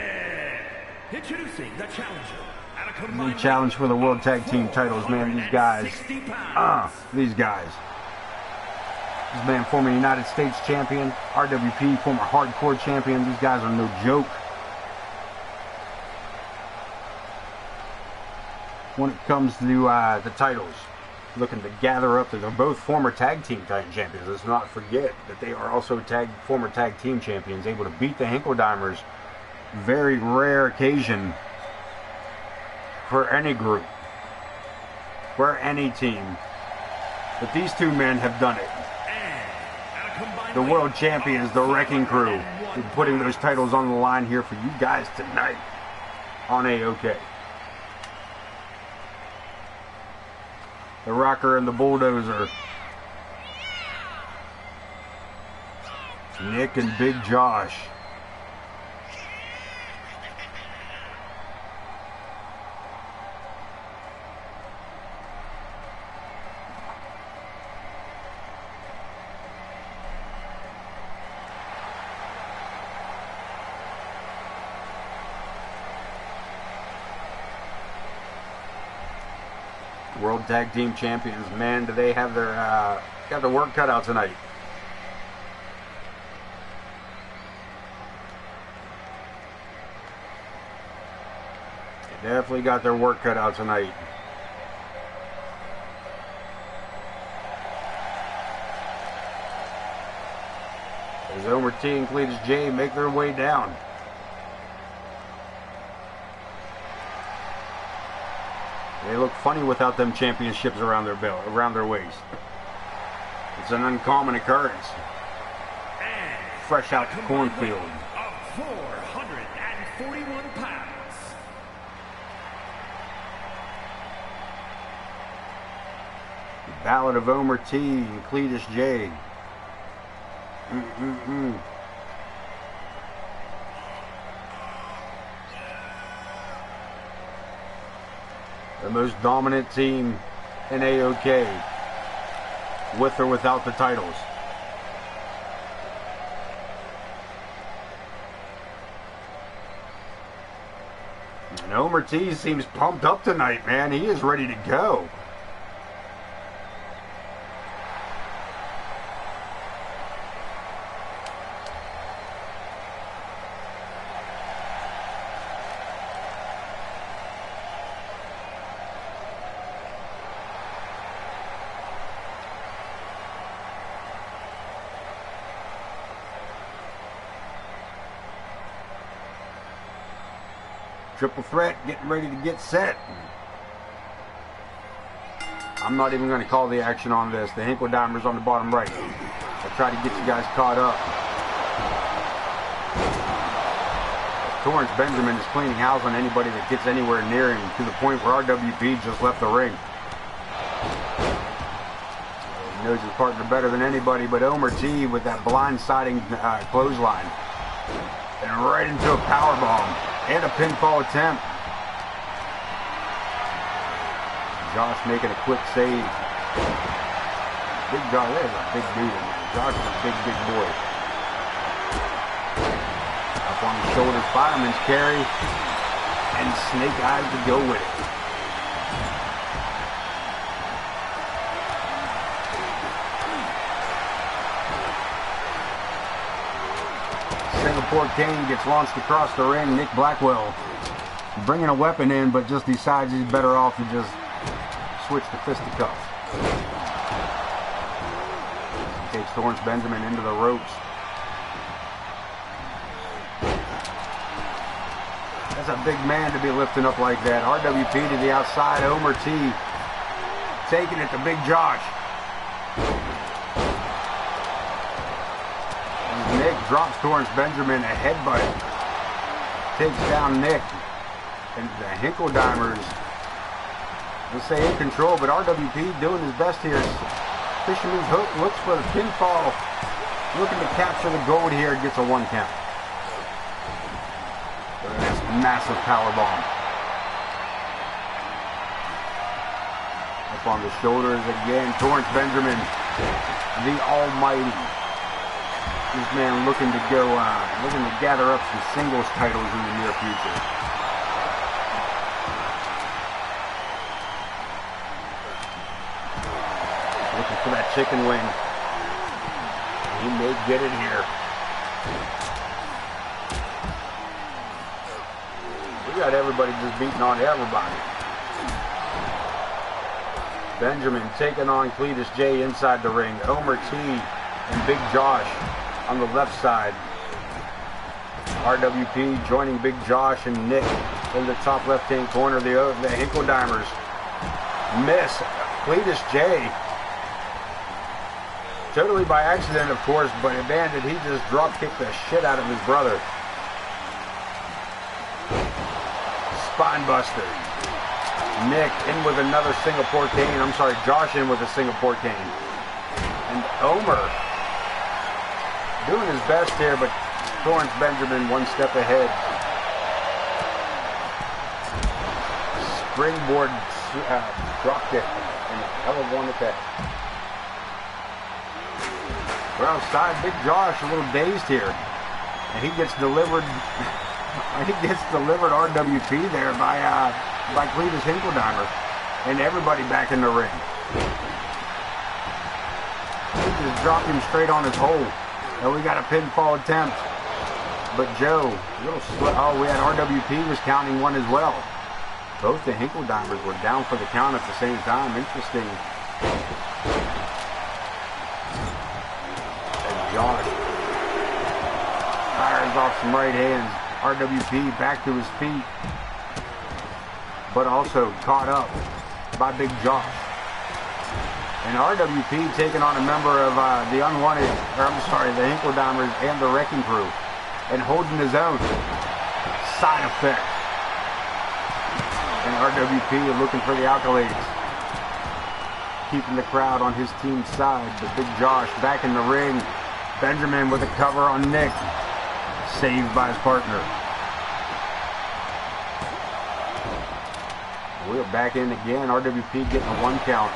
Introducing the challenger. The challenge for the World Tag Team titles, man. These guys. These guys. This man, former United States champion. RWP, former hardcore champion. These guys are no joke. When it comes to the titles, looking to gather up. They're both former tag team title champions. Let's not forget that they are also former tag team champions, able to beat the Hinkledimers. Very rare occasion for any group, for any team. But these two men have done it. The world champions, the Wrecking Crew, putting those titles on the line here for you guys tonight on AOK. The Rocker and the Bulldozer. Nick and Big Josh. World Tag Team Champions, man, do they have their got their work cut out tonight. They definitely got their work cut out tonight. As Homer T and Cletus J make their way down. They look funny without them championships around their belt, around their waist. It's an uncommon occurrence. Fresh out the cornfield. Of 441 pounds. The Ballad of Homer T and Cletus J. The most dominant team in AOK, with or without the titles. And Homer T seems pumped up tonight, man. He is ready to go. Triple threat, getting ready to get set. I'm not even going to call the action on this. The Hinkledimers on the bottom right. I'll try to get you guys caught up. Torrance Benjamin is cleaning house on anybody that gets anywhere near him, to the point where RWP just left the ring. He knows his partner better than anybody, but Homer T with that blindsiding clothesline. And right into a powerbomb. And a pinfall attempt. Josh making a quick save. Big Josh, that is a big dude, man. Josh is a big boy. Up on his shoulders, fireman's carry. And snake eyes to go with it. Singapore King gets launched across the ring. Nick Blackwell bringing a weapon in, but just decides he's better off to just switch to fisticuffs. He takes Torrance Benjamin into the ropes. That's a big man to be lifting up like that. RWP to the outside. Homer T taking it to Big Josh. As Nick drops Torrance Benjamin, a headbutt takes down Nick. And the Hinkledimers, let's say in control, but RWP doing his best here. Fisherman's hook looks for the pinfall. Looking to capture the gold here, gets a 1 count. That's a massive power bomb. Up on the shoulders again, Torrance Benjamin, the almighty. This man looking to go, looking to gather up some singles titles in the near future. Looking for that chicken wing. He may get it here. We got everybody just beating on everybody. Benjamin taking on Cletus J inside the ring. Homer T and Big Josh on the left side. RWP joining Big Josh and Nick in the top left-hand corner. The Hinkledimers miss Cletus J. Totally by accident, of course, but man, did he just drop kick the shit out of his brother. Spine buster. Nick in with another Singapore cane. I'm sorry, Josh in with a Singapore cane. And Homer doing his best here, but Torrance Benjamin 1 step ahead. Springboard drop kick and a hell of one at that. We're outside. Big Josh a little dazed here, and he gets delivered. He gets delivered RWP there by Cletus Hinkledimer, and everybody back in the ring. He just dropped him straight on his hole, and we got a pinfall attempt. But Joe, a little oh, we had RWP was counting one as well. Both the Hinkledimers were down for the count at the same time. Interesting. Josh fires off some right hands. RWP back to his feet, but also caught up by Big Josh. And RWP taking on a member of the Unwanted, or I'm sorry, the Hinkledimers and the Wrecking Crew, and holding his own. Side effect. And RWP looking for the accolades, keeping the crowd on his team's side. But Big Josh back in the ring. Benjamin with a cover on Nick. Saved by his partner. We're back in again. RWP getting a 1 count.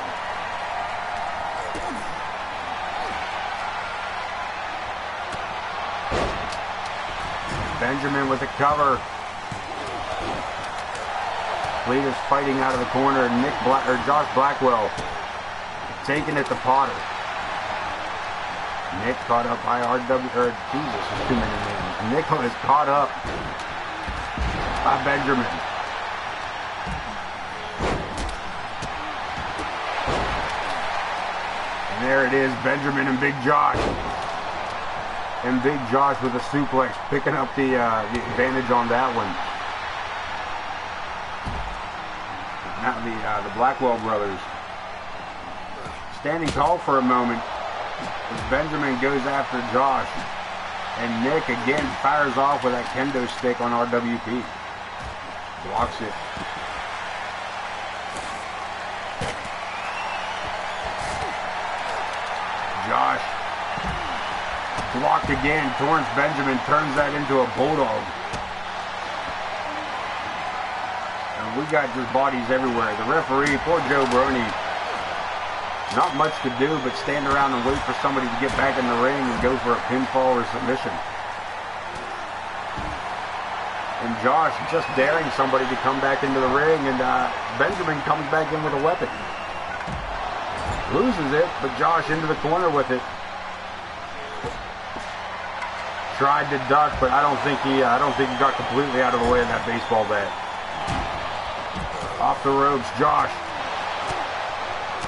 Benjamin with a cover. Cletus fighting out of the corner. Josh Blackwell taking it to Potter. Nick caught up by Jesus, there's too many names. Nick is caught up by Benjamin. And there it is, Benjamin and Big Josh. And Big Josh with a suplex, picking up the advantage on that one. Now the Blackwell brothers standing tall for a moment. As Benjamin goes after Josh, and Nick again fires off with that kendo stick on RWP. Blocks it. Josh blocked again. Torrance Benjamin turns that into a bulldog. And we got just bodies everywhere. The referee, poor Joe Brony, not much to do but stand around and wait for somebody to get back in the ring and go for a pinfall or submission. And Josh just daring somebody to come back into the ring, and Benjamin comes back in with a weapon. Loses it, but Josh into the corner with it. Tried to duck, but I don't think he got completely out of the way of that baseball bat. Off the ropes, Josh.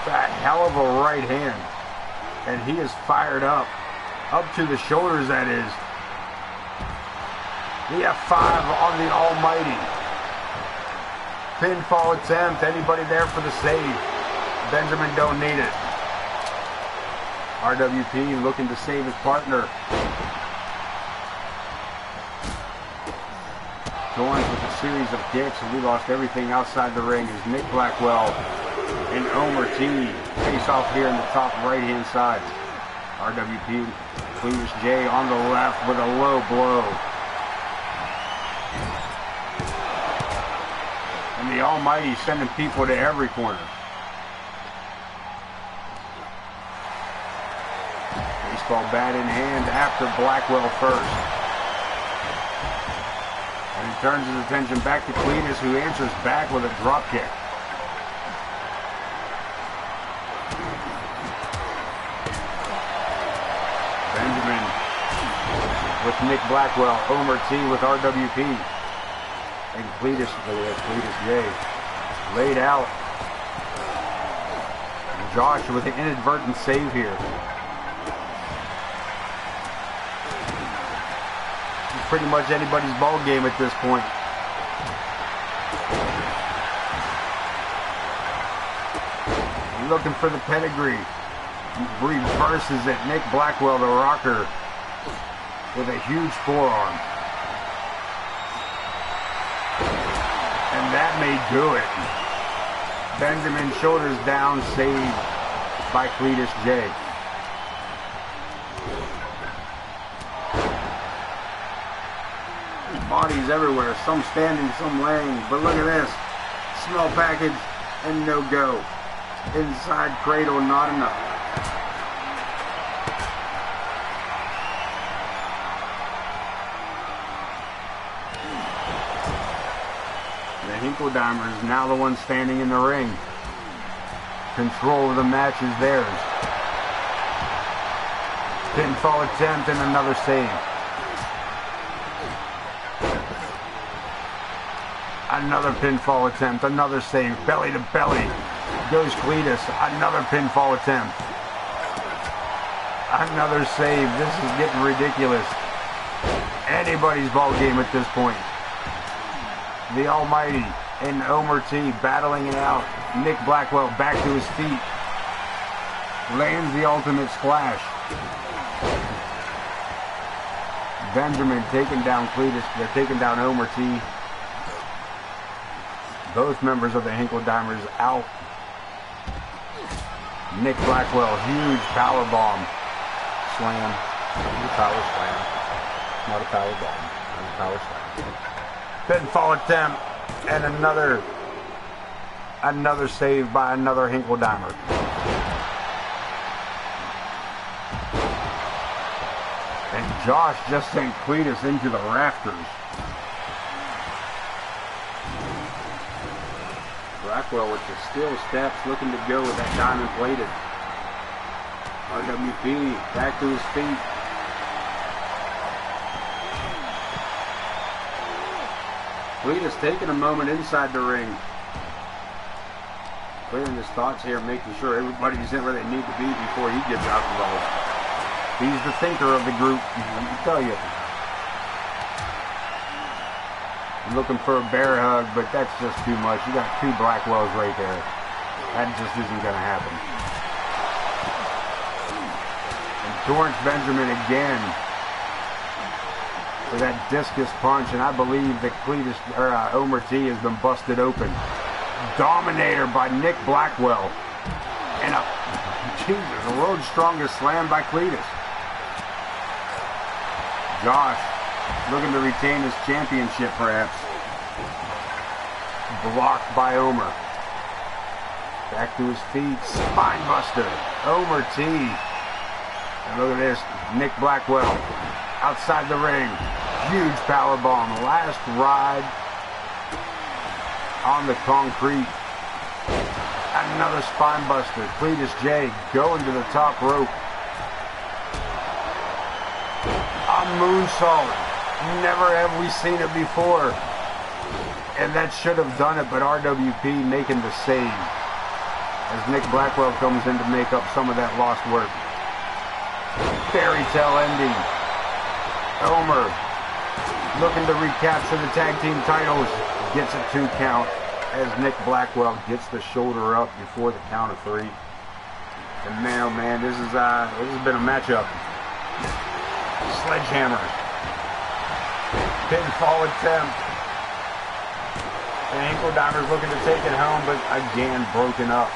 That hell of a right hand, and he is fired up to the shoulders, that is. The F5 on the Almighty. Pinfall attempt. Anybody there for the save? Benjamin don't need it. RWP looking to save his partner. Joins with a series of kicks, and we lost everything outside the ring as Nick Blackwell and Omer T face off here in the top right-hand side. RWP, Cletus J on the left with a low blow. And the Almighty sending people to every corner. Baseball bat in hand after Blackwell first. And he turns his attention back to Cletus, who answers back with a drop kick. Benjamin with Nick Blackwell, Omer T with RWP. And Cletus J laid out. And Josh with an inadvertent save here. Pretty much anybody's ball game at this point. Looking for the pedigree. Reverses it. Nick Blackwell, the rocker, with a huge forearm. And that may do it. Benjamin shoulders down, saved by Cletus J. Bodies everywhere, some standing, some laying. But look at this. Small package and no go. Inside cradle, not enough. The Hinkle Dimers now the ones standing in the ring. Control of the match is theirs. Pinfall attempt and another save. Another pinfall attempt, another save, belly to belly. Goes Cletus, another pinfall attempt. Another save, this is getting ridiculous. Anybody's ball game at this point. The Almighty and Omer T battling it out. Nick Blackwell back to his feet. Lands the ultimate splash. Benjamin taking down Cletus, they're taking down Omer T. Both members of the Hinkle Dimers out. Nick Blackwell, huge power bomb. Slam. It's a power slam. Not a power bomb. It's a power slam. Pinfall attempt. And another save by another Hinkle Dimer. And Josh just sent Cletus into the rafters. Blackwell with the steel steps, looking to go with that diamond plated. RWP back to his feet. Cletus taking a moment inside the ring. Clearing his thoughts here, making sure everybody's in where they need to be before he gets out involved. He's the thinker of the group, let me tell you. Looking for a bear hug, but that's just too much. You got two Blackwells right there. That just isn't going to happen. And Torrance Benjamin again for that discus punch, and I believe that Omer T has been busted open. Dominator by Nick Blackwell, and the world's strongest slam by Cletus. Josh looking to retain his championship, perhaps. Blocked by Omer. Back to his feet. Spine buster. Omer T. And look at this. Nick Blackwell. Outside the ring. Huge power bomb. Last ride on the concrete. Another spine buster. Cletus J going to the top rope. A moonsault. Never have we seen it before. And that should have done it, but RWP making the save. As Nick Blackwell comes in to make up some of that lost work. Fairy tale ending. Omer looking to recapture the tag team titles. Gets a 2 count as Nick Blackwell gets the shoulder up before the count of 3. And man, oh man, this has been a matchup. Sledgehammer. Pinfall attempt. And Ankle Diver's looking to take it home, but again broken up.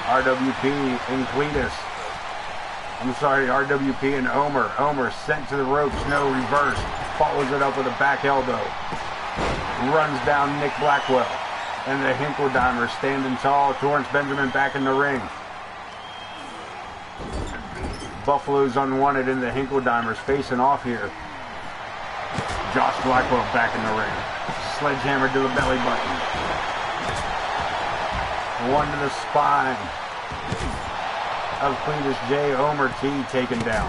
RWP and Cletus. I'm sorry, RWP and Omer. Omer sent to the ropes, no reverse. Follows it up with a back elbow. Runs down Nick Blackwell. And the Hinkle-Dimer standing tall. Torrance Benjamin back in the ring. Buffalo's unwanted in the Hinkle-Dimers facing off here. Josh Blackwell back in the ring. Sledgehammer to the belly button. One to the spine of Cletus J. Omer T taken down.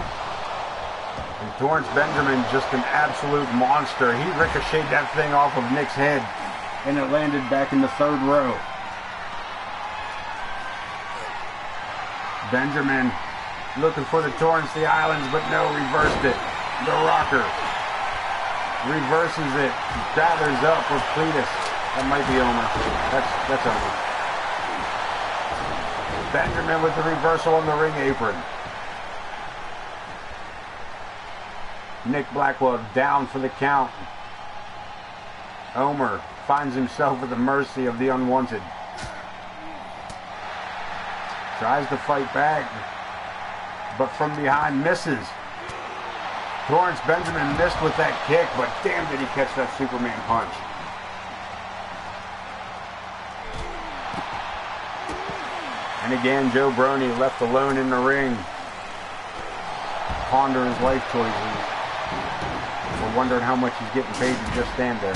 And Torrance Benjamin, just an absolute monster. He ricocheted that thing off of Nick's head, and it landed back in the 3rd row. Benjamin looking for the Torrance the Islands, but no, reversed it. The Rocker reverses it, gathers up with Cletus. That might be Omer. That's Omer. Benjamin with the reversal on the ring apron. Nick Blackwell down for the count. Omer finds himself at the mercy of the unwanted. Tries to fight back, but from behind misses. Torrance Benjamin missed with that kick, but damn did he catch that Superman punch. And again, Joe Brony left alone in the ring. Ponder his life choices. We're wondering how much he's getting paid to just stand there.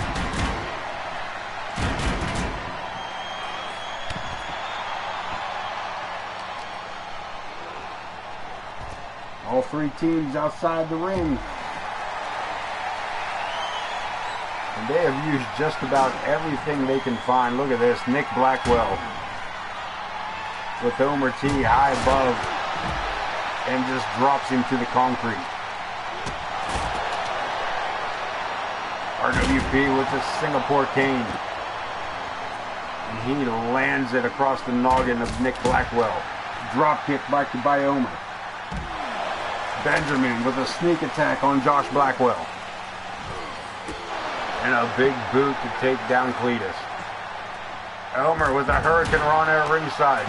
All 3 teams outside the ring. And they have used just about everything they can find. Look at this, Nick Blackwell with Omer T high above and just drops him to the concrete. RWP with the Singapore cane. And he lands it across the noggin of Nick Blackwell. Drop kick by Omer. Benjamin with a sneak attack on Josh Blackwell. And a big boot to take down Cletus. Omer with a Hurricane Rana at ringside.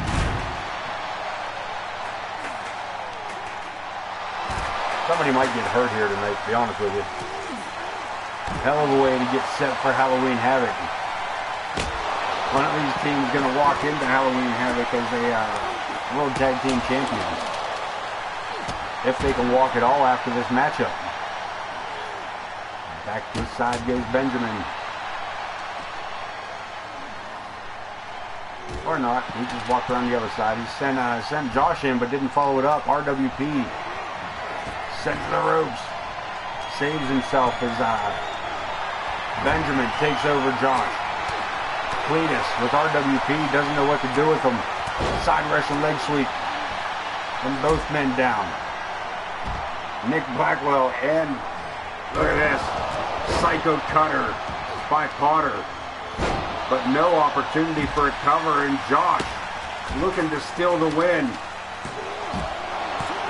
Somebody might get hurt here tonight, to be honest with you. Hell of a way to get set for Halloween Havoc. One of these teams is going to walk into Halloween Havoc as a World Tag Team Champions. If they can walk at all after this matchup. Back to the side goes Benjamin. Or not. He just walked around the other side. He sent Josh in, but didn't follow it up. RWP sent to the ropes. Saves himself as Benjamin takes over Josh. Cletus with RWP doesn't know what to do with him. Side Russian leg sweep. And both men down. Nick Blackwell and look at this. Psycho Cutter by Potter. But no opportunity for a cover, and Josh looking to steal the win.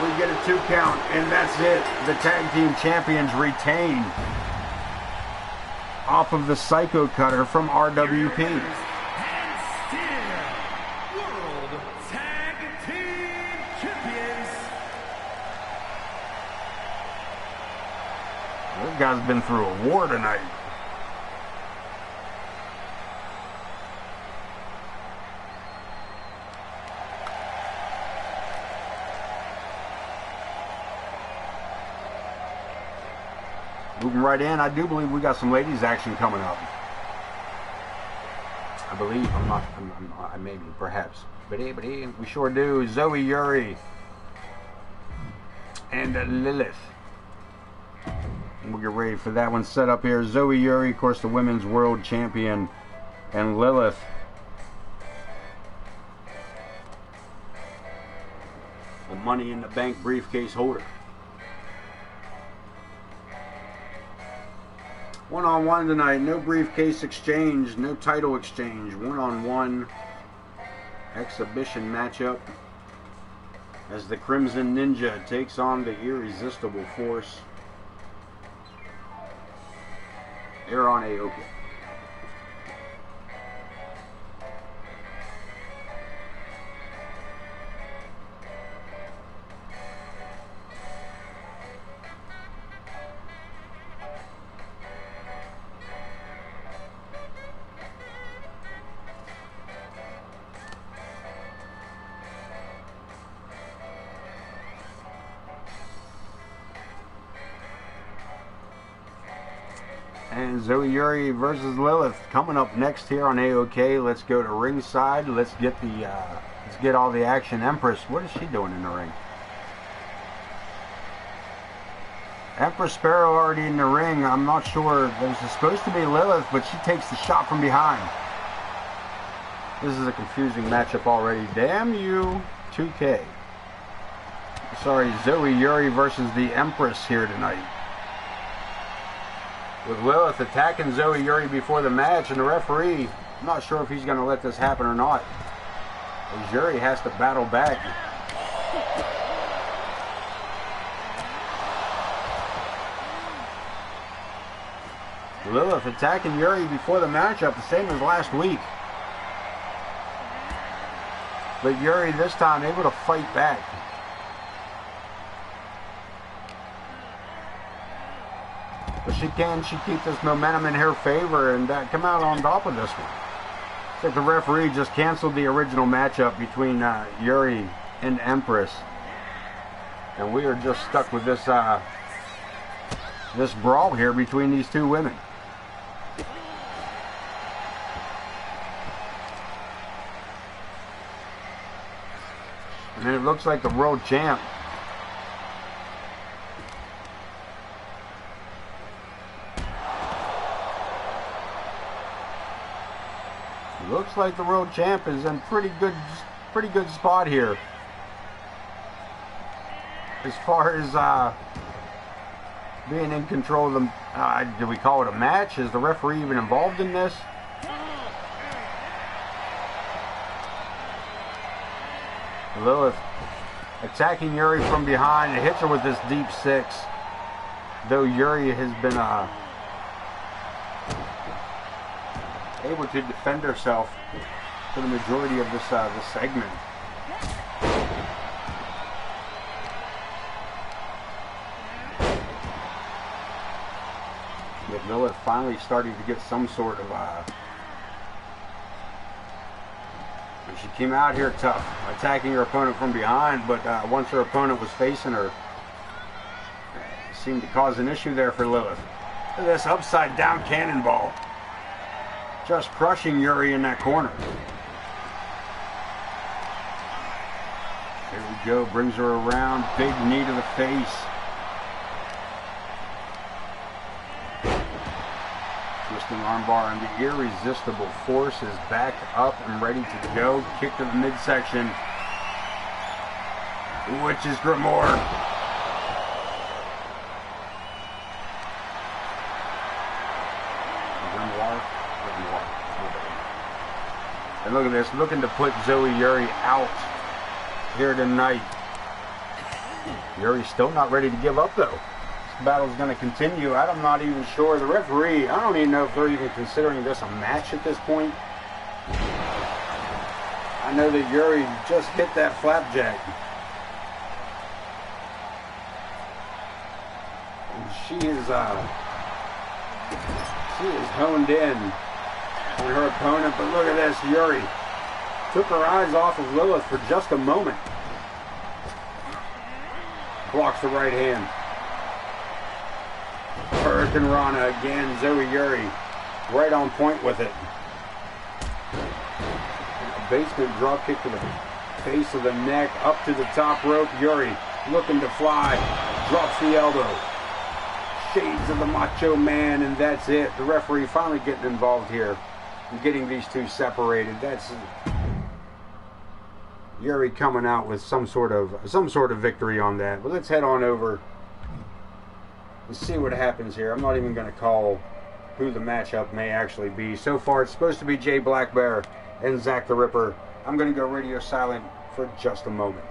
We get a 2 count, and that's it. The tag team champions retain off of the Psycho Cutter from RWP. And still World Tag Team Champions. This guy's been through a war tonight. Moving right in, I do believe we got some ladies action coming up. I believe, I maybe, perhaps. But we sure do. Zoe Yuri and Lilith. We'll get ready for that one set up here. Zoe Yuri, of course, the women's world champion, and Lilith Money in the Bank briefcase holder. One-on-one tonight, no briefcase exchange, no title exchange. One-on-one exhibition matchup as the Crimson Ninja takes on the Irresistible Force. They're on AOK. And Zoe Yuri versus Lilith coming up next here on AOK. Let's go to ringside. Let's get all the action. Empress, what is she doing in the ring? Empress Sparrow already in the ring. I'm not sure. This is supposed to be Lilith, but she takes the shot from behind. This is a confusing matchup already. Damn you, 2K. Sorry, Zoe Yuri versus the Empress here tonight. With Lilith attacking Zoe Yuri before the match, and the referee, I'm not sure if he's going to let this happen or not. As Yuri has to battle back. Lilith attacking Yuri before the matchup, the same as last week. But Yuri this time able to fight back. But she keeps this momentum in her favor and come out on top of this one. It's like the referee just canceled the original matchup between Yuri and Empress. And we are just stuck with this this brawl here between these two women. And it looks like the world champ is in pretty good spot here. As far as being in control of the, do we call it a match? Is the referee even involved in this? Lilith attacking Yuri from behind. It hits her with this deep six. Though Yuri has been able to defend herself for the majority of this segment. With Lilith finally starting to get some sort of she came out here tough, attacking her opponent from behind, but once her opponent was facing her, it seemed to cause an issue there for Lilith. Look at this upside down cannonball. Just crushing Yuri in that corner. There we go, brings her around, big knee to the face. Twisting armbar, and the Irresistible Force is back up and ready to go. Kick to the midsection. Witch's Grimoire. And look at this, looking to put Zoe Yuri out here tonight. Yuri's still not ready to give up though. This battle's going to continue. I'm not even sure. The referee, I don't even know if they're even considering this a match at this point. I know that Yuri just hit that flapjack. And she is honed in on her opponent, but look at this, Yuri took her eyes off of Lilith for just a moment. Blocks the right hand. Hurricane Rana again, Zoe Yuri right on point with it. A basement drop kick to the base of the neck, up to the top rope. Yuri looking to fly, drops the elbow. Shades of the Macho Man, and that's it. The referee finally getting involved here and getting these two separated. Yuri coming out with some sort of victory on that. But let's head on over and see what happens here. I'm not even going to call who the matchup may actually be. So far, it's supposed to be Jay Blackbear and Zack the Ripper. I'm going to go radio silent for just a moment.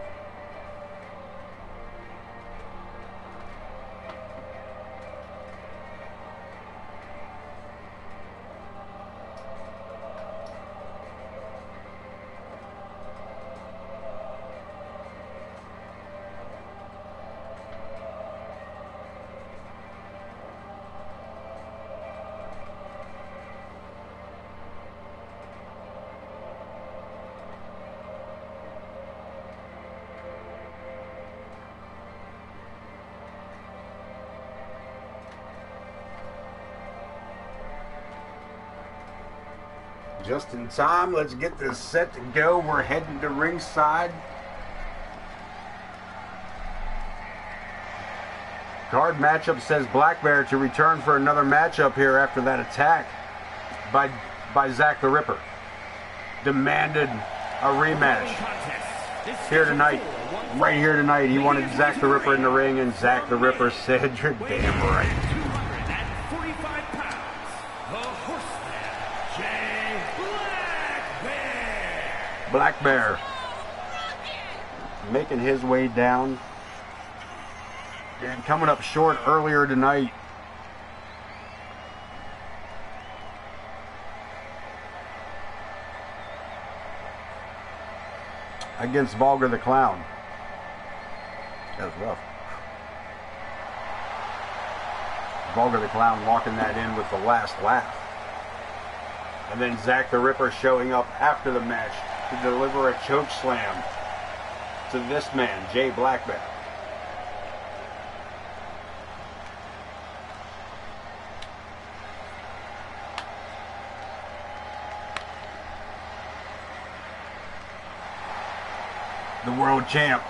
Just in time, let's get this set to go. We're heading to ringside. Card matchup says Blackbear to return for another matchup here after that attack by Zack the Ripper. Demanded a rematch here tonight. Right here tonight. He wanted Zack the Ripper in the ring, and Zack the Ripper said, "You're damn right." Blackbear making his way down and coming up short earlier tonight. Against Vulgar the Clown. That was rough. Vulgar the Clown walking that in with the last laugh. And then Zack the Ripper showing up after the match to deliver a choke slam to this man, Jay Blackbear. The world champ,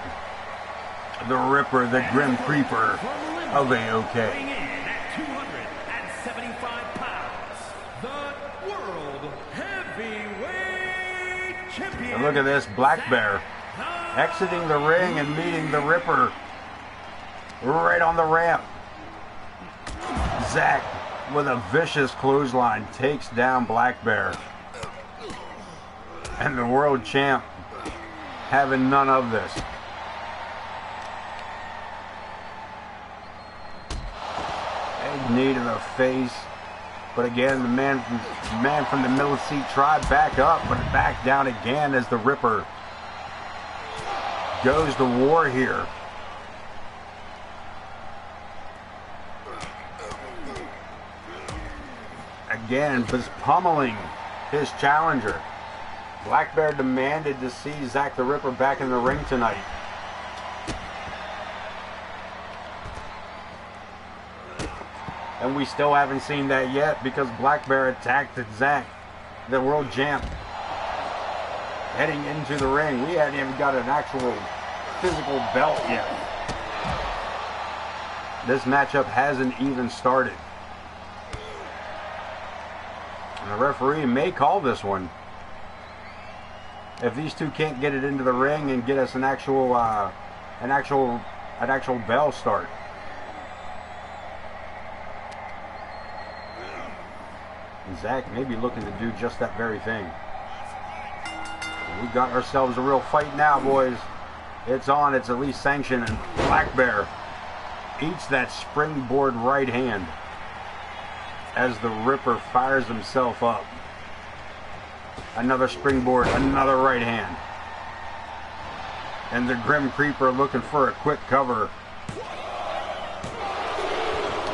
the Ripper, the Grim Creeper of AOK. And look at this, Blackbear exiting the ring and meeting the Ripper right on the ramp. Zack, with a vicious clothesline, takes down Blackbear. And the world champ having none of this. Big knee to the face. But again, the man from the middle seat tried back up, but back down again as the Ripper goes to war here. Again, was pummeling his challenger. Blackbear demanded to see Zack the Ripper back in the ring tonight. And we still haven't seen that yet because Blackbear attacked Zack, the world champ, heading into the ring. We hadn't even got an actual physical belt yet. This matchup hasn't even started. And the referee may call this one. If these two can't get it into the ring and get us an actual bell start. And Zack may be looking to do just that very thing. We've got ourselves a real fight now, boys. It's on. It's at least sanctioned. And Blackbear eats that springboard right hand as the Ripper fires himself up. Another springboard, another right hand. And the Grim Creeper looking for a quick cover.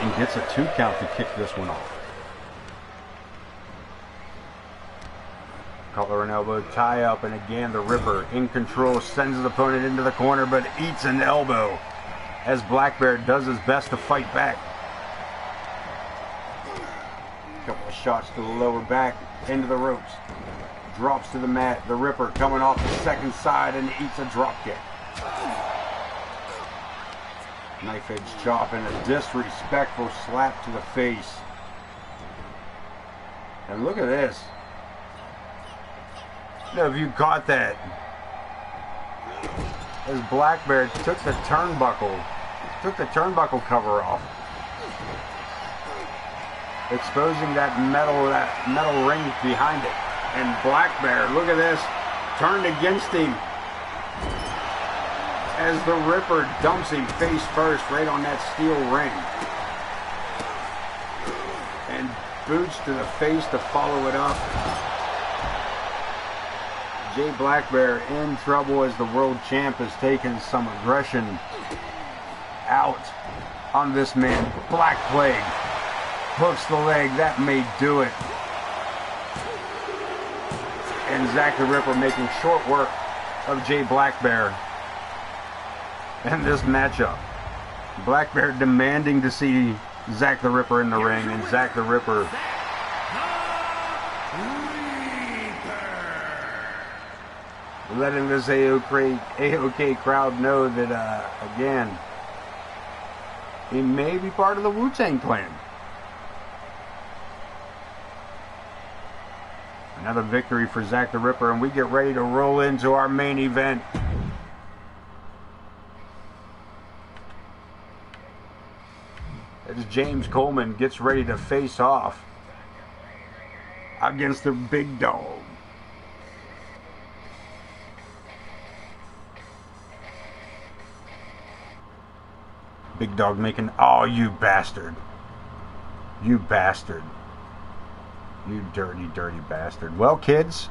And gets a 2 count to kick this one off. Collar and elbow tie up, and again the Ripper in control, sends his opponent into the corner, but eats an elbow as Blackbear does his best to fight back. Couple of shots to the lower back, into the ropes. Drops to the mat. The Ripper coming off the second side and eats a drop kick. Knife edge chop and a disrespectful slap to the face. And look at this. Now, if you caught that, as Black Bear took the turnbuckle cover off, exposing that metal ring behind it. And Black Bear, look at this, turned against him as the Ripper dumps him face first right on that steel ring. And boots to the face to follow it up. Jay Black Bear in trouble as the world champ has taken some aggression out on this man. Black Plague hooks the leg, that may do it. And Zack the Ripper making short work of Jay Black Bear in this matchup. Black Bear demanding to see Zack the Ripper in the ring, and Zack the Ripper letting this AOK crowd know that, again, he may be part of the Wu-Tang Clan. Another victory for Zack the Ripper, and we get ready to roll into our main event. As James Coleman gets ready to face off against the Big Dog. Big Dog making, oh, you bastard. You bastard. You dirty, dirty bastard. Well, kids,